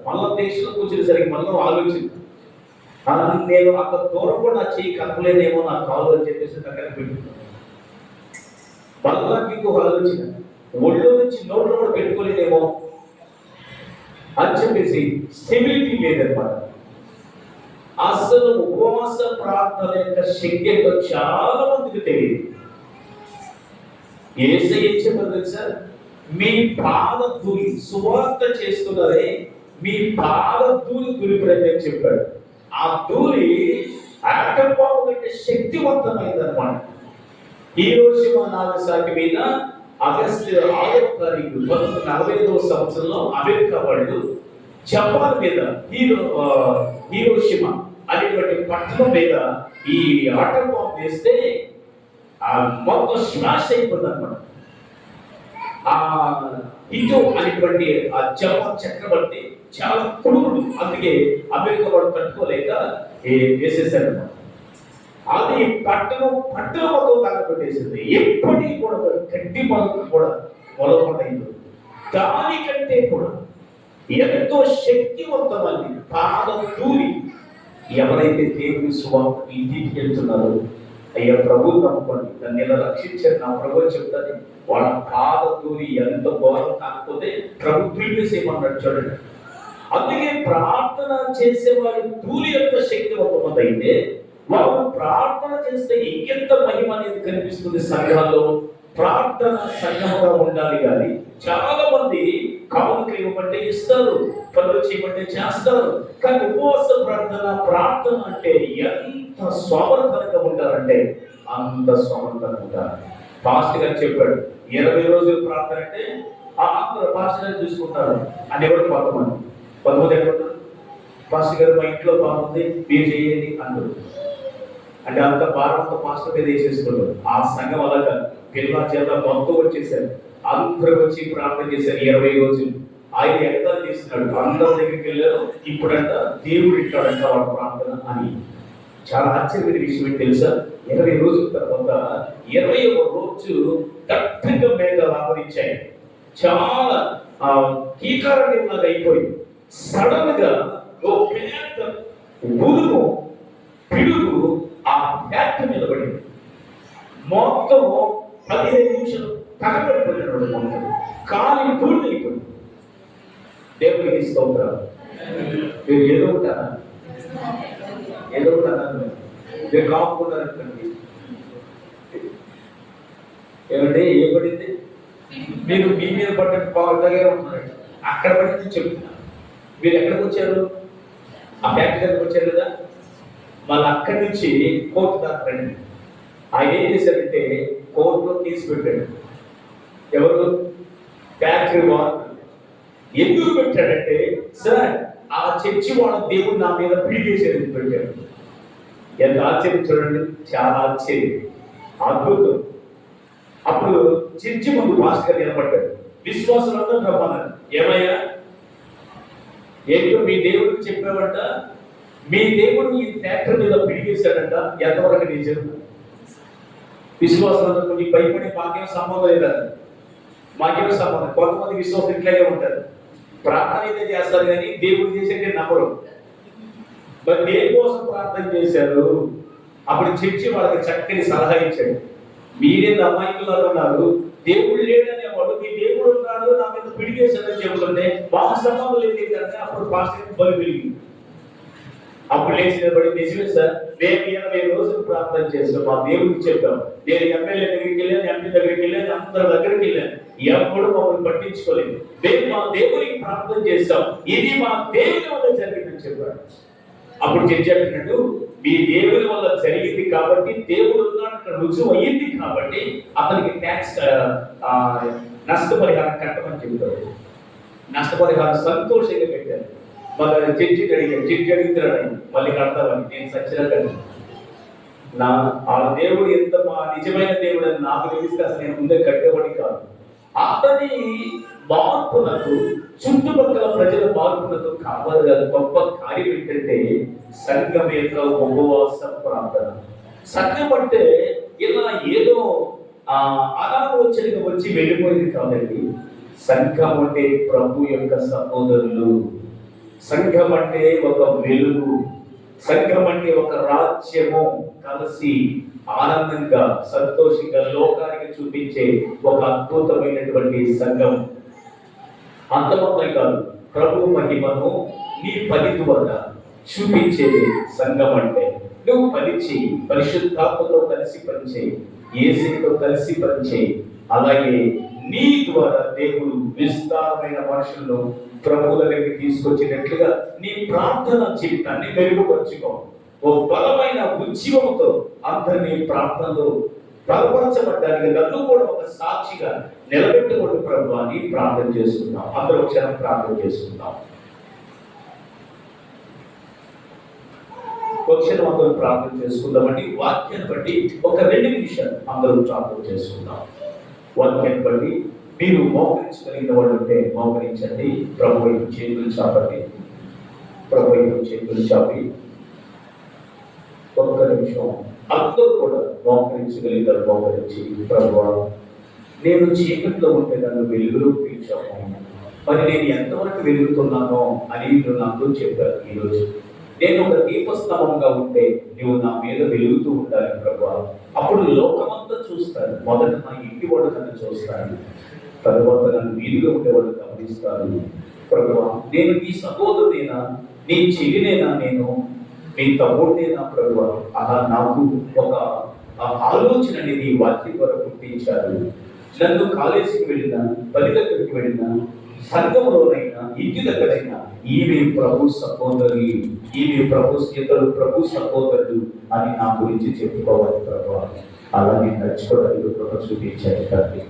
మళ్ళా దేశంలో కూర్చునేసరికి మళ్ళీ ఆలోచన, నేను అంత దూరం కూడా నా చెయ్యి కనపలేదేమో, నా కాలు అని చెప్పేసి దగ్గర పెట్టుకున్నాను. మళ్ళా మీకు ఆలోచన, ఒళ్ళో నుంచి నోట్లో కూడా పెట్టుకోలేదేమో అని చెప్పేసి స్టెబిలిటీ లేదన్నమాట. అసలు ఉపవాస ప్రార్థన యొక్క శక్తి ఏంటో చాలా మందికి తెలియదు. యేసయ్య చెప్పారు తెలుసా, మీ పాద ధూళి సువార్త చేస్తున్నారే, మీ పాద ధూళి దులిపిరని చెప్పాడు. ఆ ధూళి ఆటం బాంబు కంటే శక్తివంతమైందన్నమాట. ఈ రోజు మా నాగసాకి మీద ఆగస్టు 6వ తారీఖు 1945వ సంవత్సరంలో అమెరికా వాళ్ళు జపాన్ మీద హీరోషిమా అనేటువంటి పట్టణం మీద ఈ ఆటం బాంబు వేస్తే ఆ మొత్తం స్మాష్ అయిపోతుంది అనమాట. ఆ హిందూ అనేటువంటి ఆ జపాన్ చక్రవర్తి చాలా క్రూరుడు, అందుకే అమెరికా వాడు తట్టుకోలేక వేసేసారు అనమాట. అది పట్టణం మొత్తం తగ్గబెట్టేసింది. ఎప్పటికీ కూడా గడ్డి మొదలు కూడా మొదలైంది. దానికంటే కూడా ఎంతో శక్తివంతమైంది పాద ధూళి. ఎవరైతే దేవుని సువార్త ఇంటికి వెళ్తున్నారో, అయ్యా ప్రభు నమ్ముకోండి, నన్ను ఇలా రక్షించారు నా ప్రభు చెప్తాను, వాళ్ళ పాద ధూళి ఎంత ఘోరం కాకపోతే ప్రభు దులిపేసేయమన్నాడు చూడండి. అందుకే ప్రార్థన చేసేవారి ధూళి ఎంత శక్తివంతమైంది అయితే వారు ప్రార్థన చేస్తే ఇంకెంత మహిమ అనేది కనిపిస్తుంది సంఘాల్లో. ప్రార్థన సంఘముగా ఉండాలి. కానీ చాలా మంది కానుక ఇవ్వమంటే ఇస్తారు, పనులు చేయమంటే చేస్తారు. కానీ ఉపవాస ప్రార్థన అంటే ఎంత స్వార్థంగా ఉంటారంటే అంత స్వార్థంగా ఉంటారు. పాస్టర్ గారు చెప్పాడు, 20 రోజులు ప్రార్థన అంటే అందరూ పాస్టర్ గారు చూసుకుంటారు అని ఎవరు కొంతమంది ఎక్కడ పాస్టర్ గారు మా ఇంట్లో బాగుంది మీరు చేయండి అంటారు. అంటే అంత భారంతో పాస్టర్ మీద వేసేసుకున్నారు. ఆ సంఘం అలాగా పిల్లల చేత మొత్తం వచ్చేసారు, అందరూ వచ్చి ప్రార్థన చేశారు 20 రోజులు. ఆయన ఎగతాలు చేస్తున్నాడు, అందరి దగ్గరికి వెళ్ళారు. ఇప్పుడంట దేవుడు ఇట్టాడంట వాడు ప్రార్థన అని. చాలా ఆశ్చర్యమైన విషయం ఏంటి తెలుసా? 20 రోజుల తర్వాత 21వ రోజు దట్టంగా మేఘాలు ఆవరించాయి. చాలా కీకారణ్యంలాగా అయిపోయింది. సడన్ గా ఓ పెద్ద ఉరుము పిడుగు ఆ ఫ్యాక్ట్ మీద పడింది. మొత్తం 15 నిమిషాలు తగబడిపోయినాడు. మొత్తం కాలి పూర్తయిపోయింది. దేవుడికి స్తోత్రాలు. మీరు ఏదో ఉంటారా మీరు కాపుకున్నారంటండి. ఏమంటే ఏం పడింది? మీరు మీ మీద పడ్డట్టు దగ్గర ఉంటున్నారండి. అక్కడ పడింది చెప్తున్నా. మీరు ఎక్కడికి వచ్చారు? ఆ ఫ్యాక్టరీ దగ్గరికి వచ్చారు కదా. మళ్ళీ అక్కడి నుంచి కోర్టు దాకా రండి. ఆయన ఏం చేశారంటే కోర్టులో కేసు పెట్టాడు. ఎవరు? ఫ్యాక్టరీ వాళ్ళు. ఎందుకు పెట్టాడంటే, సార్ ఆ చర్చి వాళ్ళ దేవుడు నా మీద పిడిగేసేది పెట్టాడు. ఎంత ఆశ్చర్యం చూడండి, చాలా ఆశ్చర్యం, అద్భుతం. అప్పుడు చర్చి ముందు పాస్టర్ నిలబడ్డాడు. విశ్వాసులందరూ రమ్మన్నారు. ఏమయ్యా, ఏంటో మీ దేవుడికి చెప్పావంట, మీ దేవుడు ఈ ఫ్యాక్టరీ మీద పిడిగేశాడంట, ఎంతవరకు నిజం? విశ్వాసులందరూ నీ భయపడి మాకేం సంబంధం లేదంట. మాకేం సంబంధం. కొంతమంది విశ్వాసం ఇట్లాగే ఉంటారు, ప్రార్థన అయితే చేస్తారు కానీ దేవుడు చేసేది నమ్మరు. మరి దేని కోసం ప్రార్థన చేశారు? అప్పుడు చర్చి వాళ్ళకి చక్కని సలహా ఇచ్చాడు. మీరేంది అమాయకులు ఉన్నారు, దేవుడు లేడనేవాడు, మీ దేవుడు ఉన్నాడు నా మీద పిడిగేశాడని చెబుతుంటే బాగా సంబంధం లేదు ఏంటంటే అప్పుడు పాస్టర్ బలి పెరిగింది. అప్పుడు లేచి నిలబడి, నిజమే సార్, మేము 20 రోజులు ప్రార్థన చేస్తాం, మా దేవుడికి చెప్పాం. నేను ఎమ్మెల్యే దగ్గరికి వెళ్ళాను, ఎంపీ దగ్గరికి వెళ్ళాను, అందరి దగ్గరికి వెళ్ళాను, ఎవరు మమ్మల్ని పట్టించుకోలేదు. మేము మా దేవుడికి ప్రార్థన చేస్తాం, ఇది మా దేవుని వల్ల జరిగిందని చెప్పాడు. అప్పుడు జడ్జి అంటున్నాడు, మీ దేవుని వల్ల జరిగింది కాబట్టి, దేవుడు ఉన్నాడు అక్కడ రుజువు అయ్యింది కాబట్టి అతనికి ట్యాక్స్ నష్టపరిహారం కట్టమని చెప్తాడు. నష్టపరిహారం సంతోషంగా పెట్టారు. మళ్ళీ జడ్జి అడుగుతున్నాడు, మళ్ళీ కడతామని. నేను సచ్చినట్టు నా ఆ దేవుడు ఎంత మా నిజమైన దేవుడు అని నాకు తెలిస్తే అసలు నేను ముందే కట్టేవాడి కాదు. అతని మార్పునకు, చుట్టుపక్కల ప్రజల మార్పునకు కావాలి గొప్ప కార్యం ఏంటంటే సంఘం యొక్క ఉపవాస ప్రార్థన. సంఘం అంటే ఇలా ఏదో అనాలోచనగా వచ్చి వెళ్ళిపోయింది కాదండి. సంఘం అంటే ప్రభు యొక్క సహోదరులు. సంఘం అంటే ఒక వెలుగు. సంఘం అంటే ఒక రాజ్యము కలిసి ఆనందంగా సంతోషంగా లోకానికి చూపించే ఒక అద్భుతమైనటువంటి సంఘం. అంత మాత్రం కాదు, ప్రభు మహిమను నీ పని ద్వారా చూపించేది సంఘం అంటే. నువ్వు పనిచేయి, పరిశుద్ధాత్మతో కలిసి పనిచేయి, యేసుతో కలిసి పనిచేయి. అలాగే నీ ద్వారా దేవుడు విస్తారమైన మనుషులను ప్రభు దగ్గరికి తీసుకొచ్చినట్లుగా నీ ప్రార్థన జీవితాన్ని మెరుగుపరుచుకో. ఓ బలమైన ఉద్యమంతో అందరినీ ప్రార్థనలో బలపరచబడ్డానికి నన్ను కూడా ఒక సాక్షిగా నిలబెట్టుకోండి ప్రభు అని ప్రార్థన చేసుకుందాం. అందరూ క్షణం ప్రార్థన చేసుకుందాం. క్షణం అందరూ ప్రార్థన చేసుకుందామండి. వాక్యాన్ని బట్టి ఒక 2 నిమిషాలు అందరూ ప్రార్థన చేసుకుందాం. వాక్యాన్ని బట్టి మీరు మోకరించగలిగిన వాళ్ళు ఉంటే మోకరించండి. ప్రభు వైపు చేతులు చాపండి. ప్రభు వైపు చేతులు చాపి ఒక్క నిమిషం అందరూ కూడా మోకరించగలిగారు. మోకరించి, ప్రభువా, నేను చీకట్లో ఉంటే నన్ను వెలుగులో పిలిచాము, మరి నేను ఎంతవరకు వెలుగుతున్నానో అని నువ్వు నాకు చెప్పారు. ఈరోజు నేను ఒక దీపస్తంభంగా ఉంటే నువ్వు నా మీద వెలుగుతూ ఉండాలి ప్రభువా. అప్పుడు లోకమంతా చూస్తాను. మొదట నా ఇంటి వాడు నన్ను చూస్తాను, తర్వాత నన్ను వీధిలో ఉండేవాడు గమనిస్తాను. ప్రభువా, నేను నీ సహోదరుడేనా, నీ చెల్లినేనా, నేను మీ తమ్ముడినేనా ప్రభువా? అలా నాకు ఒక ఆలోచన అనేది వాక్యం ద్వారా పుట్టించారు. నన్ను కాలేజీకి వెళ్ళినా, పని దగ్గరికి వెళ్ళినా, సంఘంలోనైనా ఇంటి దగ్గరైనా ఈమె ప్రభు సహోదరి, ఈమె ఇద్దరు ప్రభు సహోదరుడు అని నా గురించి చెప్పుకోవాలి ప్రభు. అలాగే నడుచుకోవడానికి కృప చూపించారు తండ్రి.